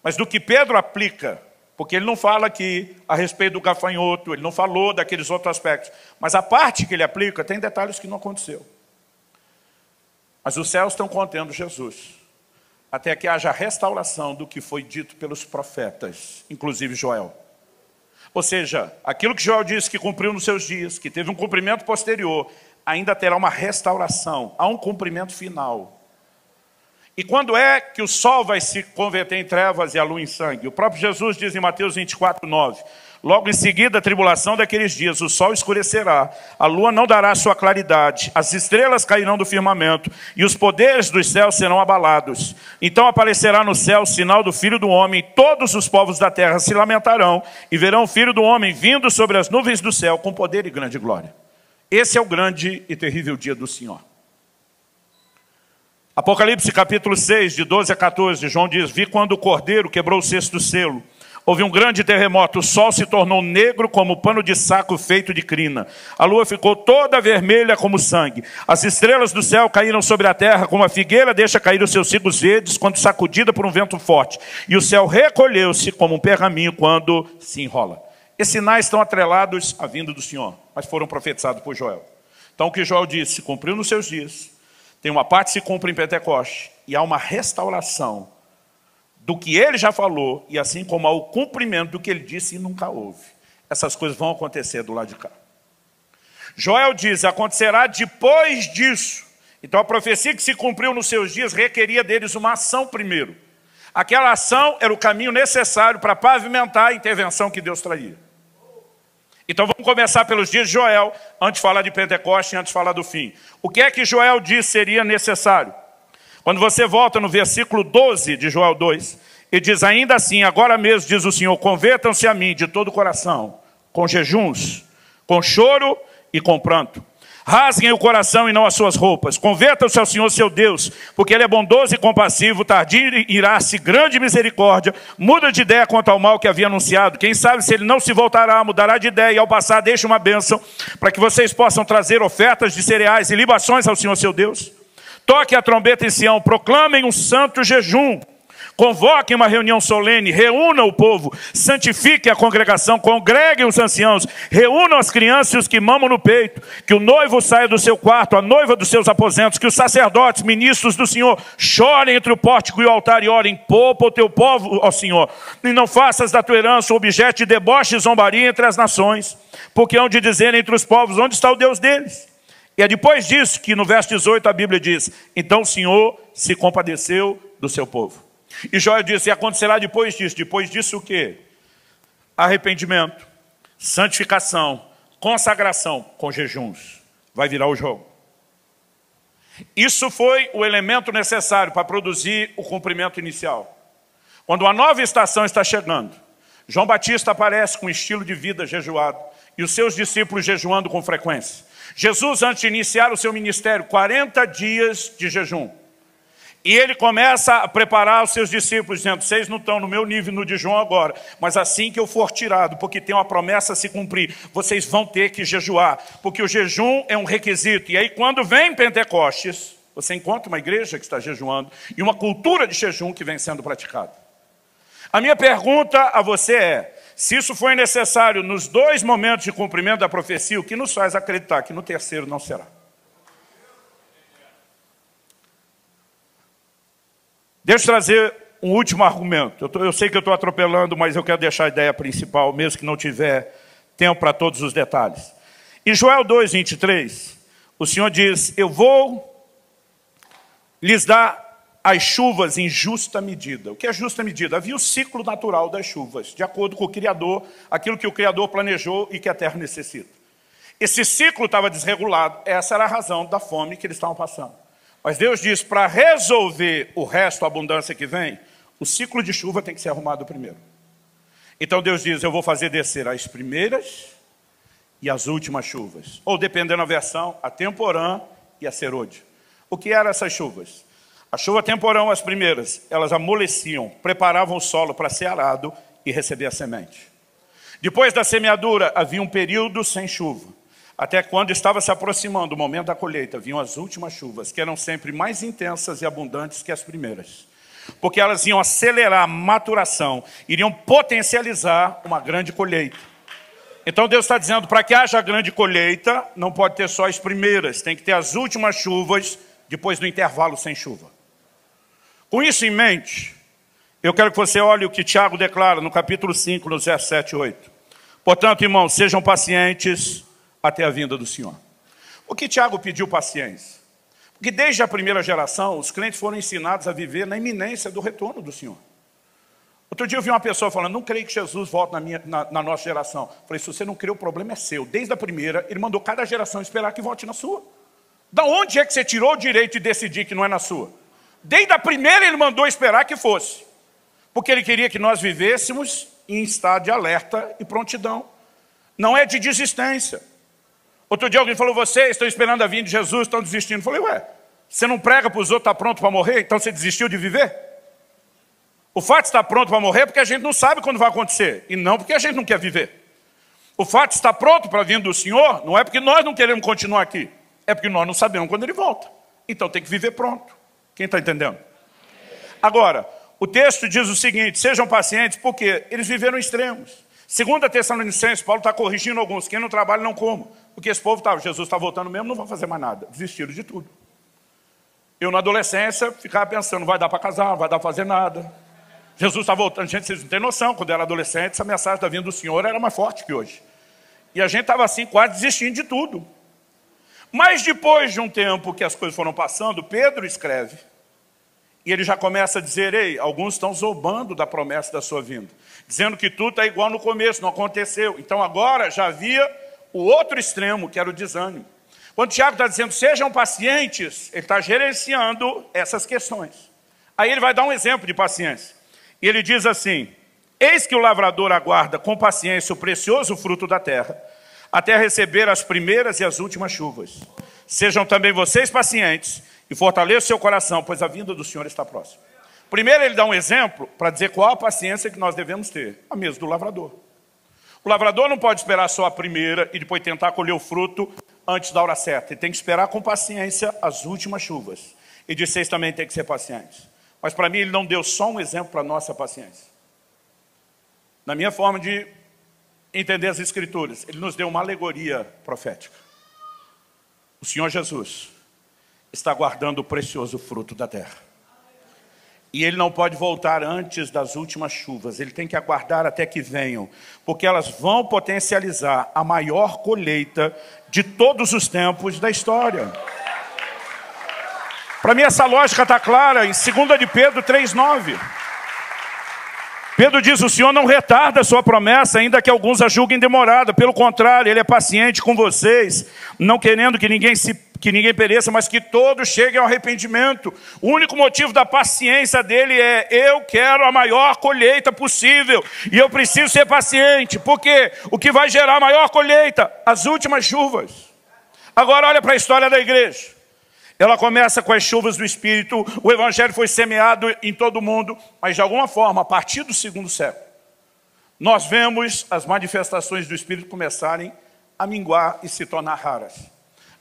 Mas do que Pedro aplica, porque ele não fala aqui a respeito do gafanhoto, ele não falou daqueles outros aspectos, mas a parte que ele aplica tem detalhes que não aconteceu. Mas os céus estão contendo Jesus, até que haja restauração do que foi dito pelos profetas, inclusive Joel. Ou seja, aquilo que Joel disse que cumpriu nos seus dias, que teve um cumprimento posterior, ainda terá uma restauração, há um cumprimento final. E quando é que o sol vai se converter em trevas e a lua em sangue? O próprio Jesus diz em Mateus 24, 9, logo em seguida a tribulação daqueles dias, o sol escurecerá, a lua não dará sua claridade, as estrelas cairão do firmamento e os poderes dos céus serão abalados. Então aparecerá no céu o sinal do Filho do Homem, e todos os povos da terra se lamentarão e verão o Filho do Homem vindo sobre as nuvens do céu com poder e grande glória. Esse é o grande e terrível dia do Senhor. Apocalipse capítulo 6, de 12 a 14, João diz, vi quando o cordeiro quebrou o sexto selo. Houve um grande terremoto, o sol se tornou negro como pano de saco feito de crina. A lua ficou toda vermelha como sangue. As estrelas do céu caíram sobre a terra como a figueira deixa cair os seus cigos verdes quando sacudida por um vento forte. E o céu recolheu-se como um pergaminho quando se enrola. Esses sinais estão atrelados à vinda do Senhor, mas foram profetizados por Joel. Então o que Joel disse se cumpriu nos seus dias. Tem uma parte que se cumpre em Pentecostes e há uma restauração do que ele já falou, e assim como há o cumprimento do que ele disse e nunca houve. Essas coisas vão acontecer do lado de cá. Joel diz, acontecerá depois disso. Então a profecia que se cumpriu nos seus dias requeria deles uma ação primeiro. Aquela ação era o caminho necessário para pavimentar a intervenção que Deus traria. Então vamos começar pelos dias de Joel, antes de falar de Pentecostes e antes de falar do fim. O que é que Joel diz seria necessário? Quando você volta no versículo 12 de Joel 2, ele diz, ainda assim, agora mesmo, diz o Senhor, convertam-se a mim de todo o coração, com jejuns, com choro e com pranto. Rasguem o coração e não as suas roupas. Convertam-se ao Senhor seu Deus, porque Ele é bondoso e compassivo, tardio em irar-se, grande misericórdia, muda de ideia quanto ao mal que havia anunciado. Quem sabe se Ele não se voltará, mudará de ideia e ao passar deixa uma bênção, para que vocês possam trazer ofertas de cereais e libações ao Senhor seu Deus. Toquem a trombeta em Sião, proclamem um santo jejum. Convoquem uma reunião solene, reúnam o povo, santifiquem a congregação, congreguem os anciãos, reúnam as crianças e os que mamam no peito, que o noivo saia do seu quarto, a noiva dos seus aposentos, que os sacerdotes, ministros do Senhor, chorem entre o pórtico e o altar e orem, poupa o teu povo, ó Senhor, e não faças da tua herança um objeto de deboche e zombaria entre as nações, porque hão de dizer entre os povos, onde está o Deus deles? E é depois disso que no verso 18 a Bíblia diz, então o Senhor se compadeceu do seu povo. E Joel disse, e acontecerá depois disso o quê? Arrependimento, santificação, consagração com jejuns. Vai virar o jogo. Isso foi o elemento necessário para produzir o cumprimento inicial. Quando uma nova estação está chegando, João Batista aparece com um estilo de vida jejuado e os seus discípulos jejuando com frequência. Jesus, antes de iniciar o seu ministério, 40 dias de jejum. E ele começa a preparar os seus discípulos, dizendo, vocês não estão no meu nível no de João agora, mas assim que eu for tirado, porque tem uma promessa a se cumprir, vocês vão ter que jejuar, porque o jejum é um requisito. E aí quando vem Pentecostes, você encontra uma igreja que está jejuando e uma cultura de jejum que vem sendo praticada. A minha pergunta a você é, se isso foi necessário nos 2 momentos de cumprimento da profecia, o que nos faz acreditar que no terceiro não será? Deixa eu trazer um último argumento. Eu sei que eu estou atropelando, mas eu quero deixar a ideia principal, mesmo que não tiver tempo para todos os detalhes. Em Joel 2:23, o Senhor diz, eu vou lhes dar as chuvas em justa medida. O que é justa medida? Havia o ciclo natural das chuvas, de acordo com o Criador, aquilo que o Criador planejou e que a terra necessita. Esse ciclo estava desregulado, essa era a razão da fome que eles estavam passando. Mas Deus diz, para resolver o resto, a abundância que vem, o ciclo de chuva tem que ser arrumado primeiro. Então Deus diz, eu vou fazer descer as primeiras e as últimas chuvas. Ou dependendo da versão, a temporã e a serôdia. O que eram essas chuvas? A chuva temporã, as primeiras, elas amoleciam, preparavam o solo para ser arado e receber a semente. Depois da semeadura, havia um período sem chuva. Até quando estava se aproximando o momento da colheita, vinham as últimas chuvas, que eram sempre mais intensas e abundantes que as primeiras. Porque elas iam acelerar a maturação, iriam potencializar uma grande colheita. Então Deus está dizendo, para que haja grande colheita, não pode ter só as primeiras, tem que ter as últimas chuvas, depois do intervalo sem chuva. Com isso em mente, eu quero que você olhe o que Tiago declara no capítulo 5, nos versos 7 e 8. Portanto, irmãos, sejam pacientes até a vinda do Senhor. Por que Tiago pediu paciência? Porque desde a primeira geração, os crentes foram ensinados a viver na iminência do retorno do Senhor. Outro dia eu vi uma pessoa falando, não creio que Jesus volte na nossa geração. Falei, se você não crê, o problema é seu. Desde a primeira, ele mandou cada geração esperar que volte na sua. Da onde é que você tirou o direito de decidir que não é na sua? Desde a primeira ele mandou esperar que fosse. Porque ele queria que nós vivêssemos em estado de alerta e prontidão. Não é de desistência. Outro dia alguém falou, vocês estão esperando a vinda de Jesus, estão desistindo. Eu falei, ué, você não prega para os outros, está pronto para morrer? Então você desistiu de viver? O fato de estar pronto para morrer é porque a gente não sabe quando vai acontecer. E não porque a gente não quer viver. O fato de estar pronto para a vinda do Senhor, não é porque nós não queremos continuar aqui. É porque nós não sabemos quando ele volta. Então tem que viver pronto. Quem está entendendo? Agora, o texto diz o seguinte, sejam pacientes, porque eles viveram extremos. 2 Tessalonicenses, Paulo está corrigindo alguns, quem não trabalha não come. Porque esse povo estava, Jesus está voltando mesmo, não vai fazer mais nada. Desistiram de tudo. Eu na adolescência ficava pensando, não vai dar para casar, não vai dar para fazer nada. Jesus está voltando, gente, vocês não têm noção, quando eu era adolescente, essa mensagem da vinda do Senhor era mais forte que hoje. E a gente estava assim, quase desistindo de tudo. Mas depois de um tempo que as coisas foram passando, Pedro escreve, e ele já começa a dizer, ei, alguns estão zombando da promessa da sua vinda, dizendo que tudo está igual no começo, não aconteceu. Então agora já havia o outro extremo, que era o desânimo. Quando Tiago está dizendo, sejam pacientes, ele está gerenciando essas questões. Aí ele vai dar um exemplo de paciência. E ele diz assim, eis que o lavrador aguarda com paciência o precioso fruto da terra, até receber as primeiras e as últimas chuvas. Sejam também vocês pacientes e fortaleçam seu coração, pois a vinda do Senhor está próxima. Primeiro ele dá um exemplo para dizer qual a paciência que nós devemos ter, a mesma do lavrador. O lavrador não pode esperar só a primeira e depois tentar colher o fruto antes da hora certa. Ele tem que esperar com paciência as últimas chuvas. E de vocês também tem que ser pacientes. Mas para mim ele não deu só um exemplo para a nossa paciência. Na minha forma de entender as Escrituras, ele nos deu uma alegoria profética. O Senhor Jesus está guardando o precioso fruto da terra. E ele não pode voltar antes das últimas chuvas. Ele tem que aguardar até que venham. Porque elas vão potencializar a maior colheita de todos os tempos da história. Para mim essa lógica está clara em 2 de Pedro 3,9. Pedro diz, o Senhor não retarda a sua promessa, ainda que alguns a julguem demorada. Pelo contrário, Ele é paciente com vocês, não querendo que ninguém pereça, mas que todos cheguem ao arrependimento. O único motivo da paciência dele é, eu quero a maior colheita possível, e eu preciso ser paciente, porque o que vai gerar a maior colheita? As últimas chuvas. Agora olha para a história da igreja. Ela começa com as chuvas do Espírito, o Evangelho foi semeado em todo o mundo, mas de alguma forma, a partir do segundo século, nós vemos as manifestações do Espírito começarem a minguar e se tornar raras.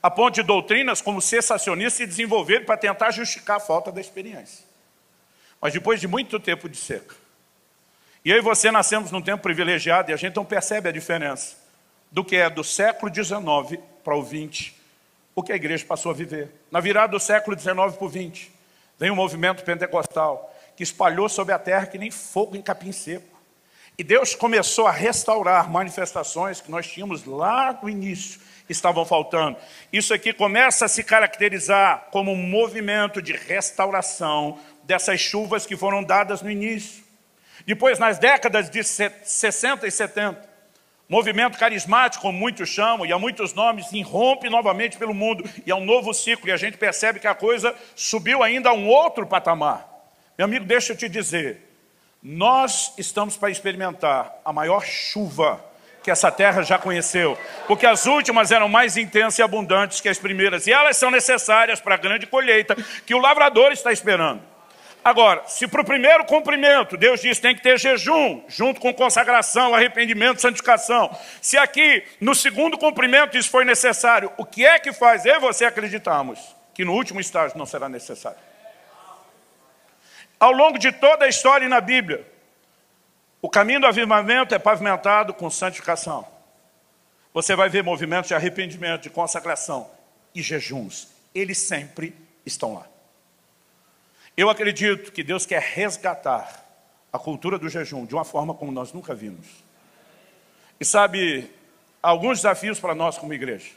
A ponto de doutrinas como cessacionistas se desenvolverem para tentar justificar a falta da experiência. Mas depois de muito tempo de seca, e eu e você nascemos num tempo privilegiado e a gente não percebe a diferença do que é do século XIX para o XX, o que a igreja passou a viver. Na virada do século XIX para o XX, vem um movimento pentecostal que espalhou sobre a terra que nem fogo em capim seco. E Deus começou a restaurar manifestações que nós tínhamos lá no início, estavam faltando. Isso aqui começa a se caracterizar como um movimento de restauração dessas chuvas que foram dadas no início. Depois, nas décadas de 60 e 70, movimento carismático, como muitos chamam, e há muitos nomes, irrompe novamente pelo mundo, e é um novo ciclo, e a gente percebe que a coisa subiu ainda a um outro patamar. Meu amigo, deixa eu te dizer, nós estamos para experimentar a maior chuva que essa terra já conheceu, porque as últimas eram mais intensas e abundantes que as primeiras, e elas são necessárias para a grande colheita que o lavrador está esperando. Agora, se para o primeiro cumprimento, Deus diz que tem que ter jejum, junto com consagração, arrependimento, santificação. Se aqui, no segundo cumprimento, isso foi necessário, o que é que faz eu e você acreditarmos que no último estágio não será necessário? Ao longo de toda a história e na Bíblia, o caminho do avivamento é pavimentado com santificação. Você vai ver movimentos de arrependimento, de consagração e jejuns. Eles sempre estão lá. Eu acredito que Deus quer resgatar a cultura do jejum de uma forma como nós nunca vimos. E sabe, há alguns desafios para nós como igreja.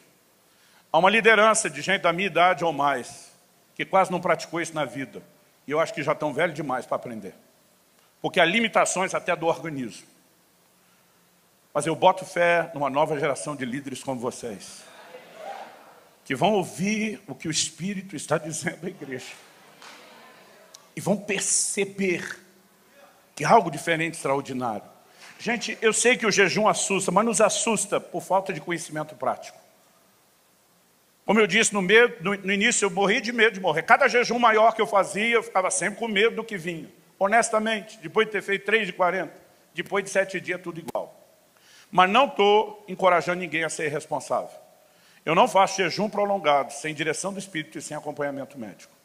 Há uma liderança de gente da minha idade ou mais, que quase não praticou isso na vida. E eu acho que já estão velhos demais para aprender. Porque há limitações até do organismo. Mas eu boto fé numa nova geração de líderes como vocês, que vão ouvir o que o Espírito está dizendo à igreja. E vão perceber que há algo diferente, extraordinário. Gente, eu sei que o jejum assusta, mas nos assusta por falta de conhecimento prático. Como eu disse no início, eu morri de medo de morrer. Cada jejum maior que eu fazia, eu ficava sempre com medo do que vinha. Honestamente, depois de ter feito 3 de 40, depois de 7 dias, tudo igual. Mas não estou encorajando ninguém a ser irresponsável. Eu não faço jejum prolongado, sem direção do Espírito e sem acompanhamento médico.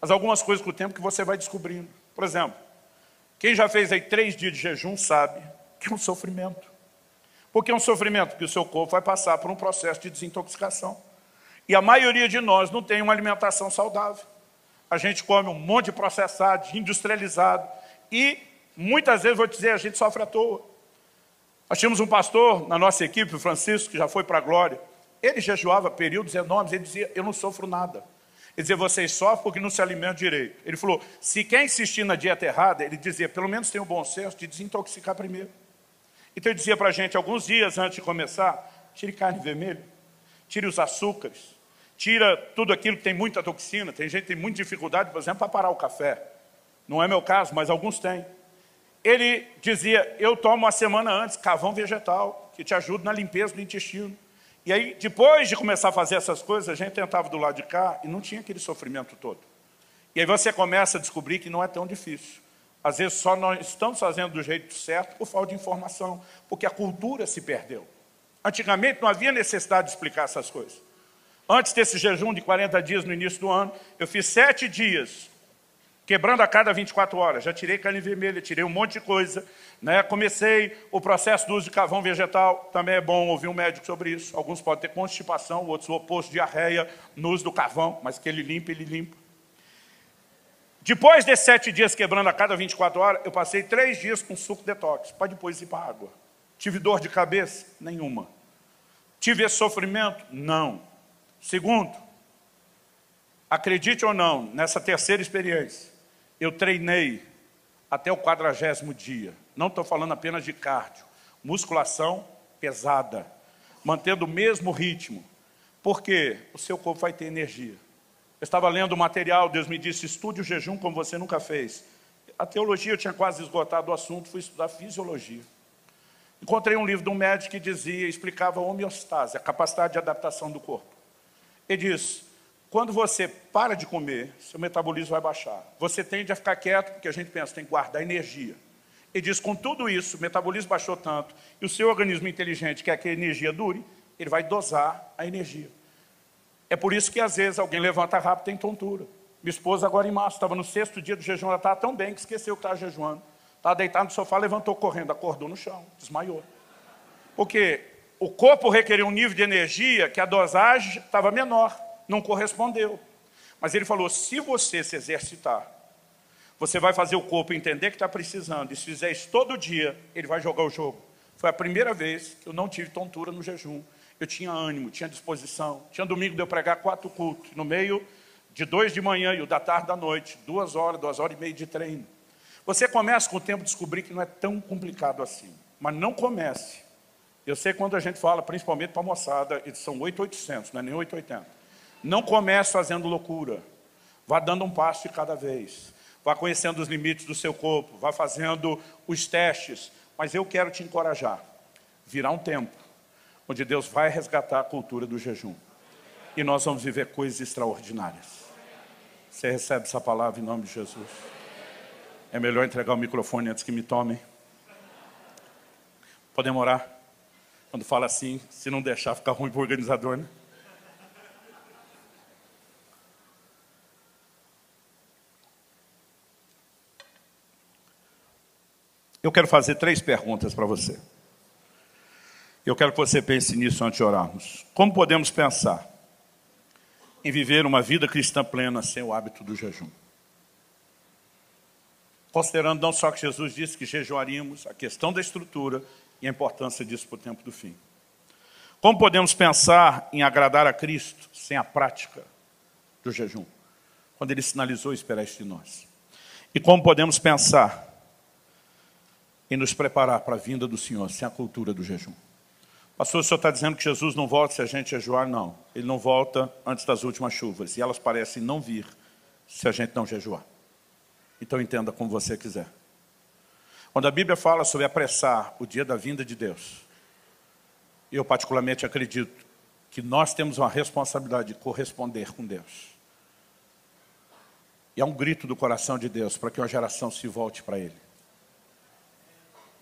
Mas algumas coisas com o tempo que você vai descobrindo. Por exemplo, quem já fez aí 3 dias de jejum sabe que é um sofrimento. Por que é um sofrimento? Porque o seu corpo vai passar por um processo de desintoxicação. E a maioria de nós não tem uma alimentação saudável. A gente come um monte de processado, de industrializado. E muitas vezes, vou te dizer, a gente sofre à toa. Nós tínhamos um pastor na nossa equipe, o Francisco, que já foi para a glória. Ele jejuava períodos enormes, ele dizia, eu não sofro nada. Ele dizia, vocês sofrem porque não se alimentam direito. Ele falou, se quer insistir na dieta errada, ele dizia, pelo menos tenha o bom senso de desintoxicar primeiro. Então ele dizia para a gente, alguns dias antes de começar, tire carne vermelha, tire os açúcares, tira tudo aquilo que tem muita toxina. Tem gente que tem muita dificuldade, por exemplo, para parar o café. Não é meu caso, mas alguns têm. Ele dizia, eu tomo uma semana antes carvão vegetal, que te ajuda na limpeza do intestino. E aí, depois de começar a fazer essas coisas, a gente tentava do lado de cá e não tinha aquele sofrimento todo. E aí você começa a descobrir que não é tão difícil. Às vezes só nós estamos fazendo do jeito certo por falta de informação, porque a cultura se perdeu. Antigamente não havia necessidade de explicar essas coisas. Antes desse jejum de 40 dias no início do ano, eu fiz 7 dias, quebrando a cada 24 horas. Já tirei carne vermelha, tirei um monte de coisa. Comecei o processo do uso de carvão vegetal. Também é bom ouvir um médico sobre isso. Alguns podem ter constipação, outros o oposto, diarreia, no uso do carvão, mas que ele limpa, ele limpa. Depois desses 7 dias quebrando a cada 24 horas, eu passei 3 dias com suco detox, para depois ir para a água. Tive dor de cabeça? Nenhuma. Tive esse sofrimento? Não. Segundo, acredite ou não, nessa terceira experiência, eu treinei até o 40º dia. Não estou falando apenas de cardio. Musculação pesada, mantendo o mesmo ritmo. Porque o seu corpo vai ter energia. Eu estava lendo o material, Deus me disse, estude o jejum como você nunca fez. A teologia eu tinha quase esgotado o assunto, fui estudar fisiologia. Encontrei um livro de um médico que dizia, explicava a homeostase, a capacidade de adaptação do corpo. Ele diz, quando você para de comer, seu metabolismo vai baixar. Você tende a ficar quieto, porque a gente pensa, tem que guardar energia. Ele diz, com tudo isso, o metabolismo baixou tanto, e o seu organismo inteligente quer que a energia dure, ele vai dosar a energia. É por isso que, às vezes, alguém levanta rápido e tem tontura. Minha esposa, agora em março, estava no 6º dia do jejum, ela estava tão bem que esqueceu que estava jejuando. Estava deitado no sofá, levantou correndo, acordou no chão, desmaiou. Porque o corpo requeriu um nível de energia que a dosagem estava menor, não correspondeu. Mas ele falou, se você se exercitar, você vai fazer o corpo entender que está precisando. E se fizer isso todo dia, ele vai jogar o jogo. Foi a primeira vez que eu não tive tontura no jejum. Eu tinha ânimo, tinha disposição. Tinha domingo de eu pregar 4 cultos. No meio de 2 de manhã e o da tarde da noite. 2 horas, 2 horas e meia de treino. Você começa com o tempo a descobrir que não é tão complicado assim. Mas não comece. Eu sei quando a gente fala, principalmente para a moçada, eles são 8.800, não é nem 8.80. Não comece fazendo loucura. Vá dando um passo de cada vez. Vá conhecendo os limites do seu corpo. Vá fazendo os testes. Mas eu quero te encorajar. Virá um tempo onde Deus vai resgatar a cultura do jejum. E nós vamos viver coisas extraordinárias. Você recebe essa palavra em nome de Jesus? É melhor entregar o microfone antes que me tomem. Podemos orar? Quando fala assim, se não deixar, fica ruim para o organizador, né? Eu quero fazer 3 perguntas para você. Eu quero que você pense nisso antes de orarmos. Como podemos pensar em viver uma vida cristã plena sem o hábito do jejum? Considerando não só que Jesus disse que jejuaríamos, a questão da estrutura e a importância disso para o tempo do fim. Como podemos pensar em agradar a Cristo sem a prática do jejum? Quando Ele sinalizou esperar isso de nós. E como podemos pensar em nos preparar para a vinda do Senhor sem a cultura do jejum? Pastor, o senhor está dizendo que Jesus não volta se a gente jejuar? Não. Ele não volta antes das últimas chuvas. E elas parecem não vir se a gente não jejuar. Então entenda como você quiser. Quando a Bíblia fala sobre apressar o dia da vinda de Deus, eu particularmente acredito que nós temos uma responsabilidade de corresponder com Deus. E é um grito do coração de Deus para que uma geração se volte para Ele.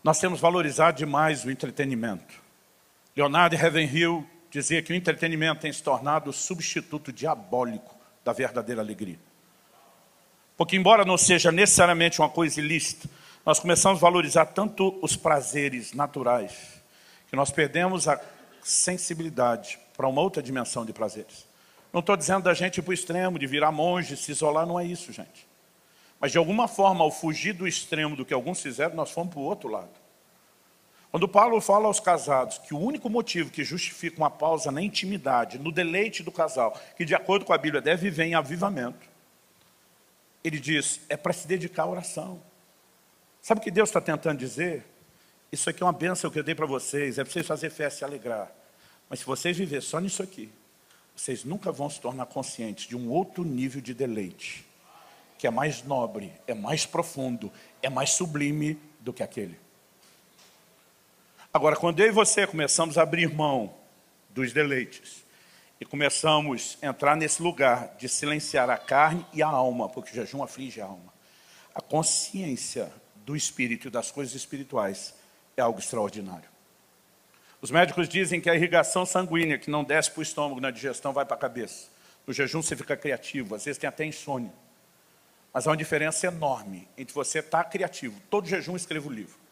Nós temos valorizado demais o entretenimento. Leonardo Ravenhill dizia que o entretenimento tem se tornado o substituto diabólico da verdadeira alegria. Porque embora não seja necessariamente uma coisa ilícita, nós começamos a valorizar tanto os prazeres naturais, que nós perdemos a sensibilidade para uma outra dimensão de prazeres. Não estou dizendo da gente ir para o extremo, de virar monge, se isolar, não é isso, gente. Mas de alguma forma, ao fugir do extremo do que alguns fizeram, nós fomos para o outro lado. Quando Paulo fala aos casados que o único motivo que justifica uma pausa na intimidade, no deleite do casal, que de acordo com a Bíblia deve viver em avivamento, ele diz, é para se dedicar à oração. Sabe o que Deus está tentando dizer? Isso aqui é uma bênção que eu dei para vocês, é para vocês fazerem festa e se alegrar. Mas se vocês viverem só nisso aqui, vocês nunca vão se tornar conscientes de um outro nível de deleite, que é mais nobre, é mais profundo, é mais sublime do que aquele. Agora, quando eu e você começamos a abrir mão dos deleites e começamos a entrar nesse lugar de silenciar a carne e a alma, porque o jejum aflige a alma, a consciência do espírito e das coisas espirituais é algo extraordinário. Os médicos dizem que a irrigação sanguínea que não desce para o estômago na digestão vai para a cabeça. No jejum você fica criativo, às vezes tem até insônia. Mas há uma diferença enorme entre você estar criativo. Todo jejum eu escrevo livro.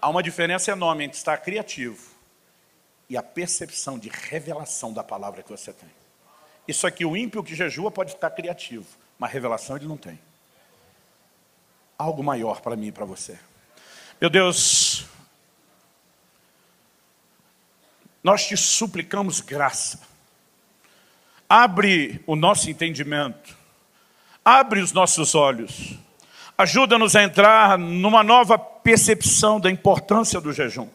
Há uma diferença enorme entre estar criativo e a percepção de revelação da palavra que você tem. Isso aqui, o ímpio que jejua pode estar criativo, mas revelação ele não tem. Algo maior para mim e para você. Meu Deus, nós te suplicamos graça. Abre o nosso entendimento. Abre os nossos olhos. Ajuda-nos a entrar numa nova percepção da importância do jejum.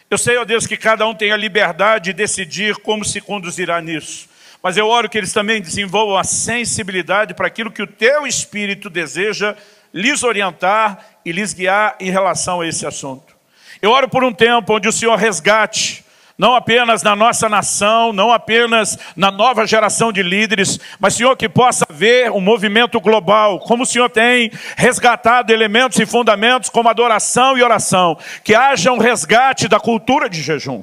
Eu sei, ó Deus, que cada um tem a liberdade de decidir como se conduzirá nisso. Mas eu oro que eles também desenvolvam a sensibilidade para aquilo que o teu Espírito deseja lhes orientar e lhes guiar em relação a esse assunto. Eu oro por um tempo onde o Senhor resgate não apenas na nossa nação, não apenas na nova geração de líderes, mas, Senhor, que possa haver um movimento global, como o Senhor tem resgatado elementos e fundamentos como adoração e oração, que haja um resgate da cultura de jejum,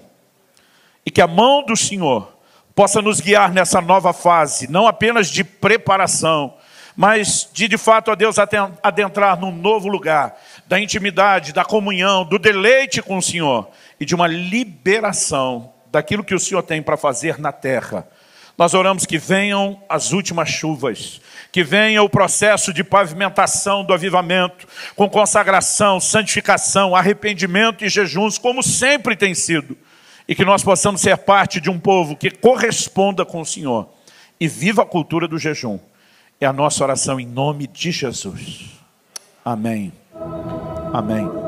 e que a mão do Senhor possa nos guiar nessa nova fase, não apenas de preparação, mas de fato, ó Deus, adentrar num novo lugar, da intimidade, da comunhão, do deleite com o Senhor, e de uma liberação daquilo que o Senhor tem para fazer na terra. Nós oramos que venham as últimas chuvas, que venha o processo de pavimentação do avivamento, com consagração, santificação, arrependimento e jejuns, como sempre tem sido, e que nós possamos ser parte de um povo que corresponda com o Senhor e viva a cultura do jejum. É a nossa oração em nome de Jesus. Amém. Amém.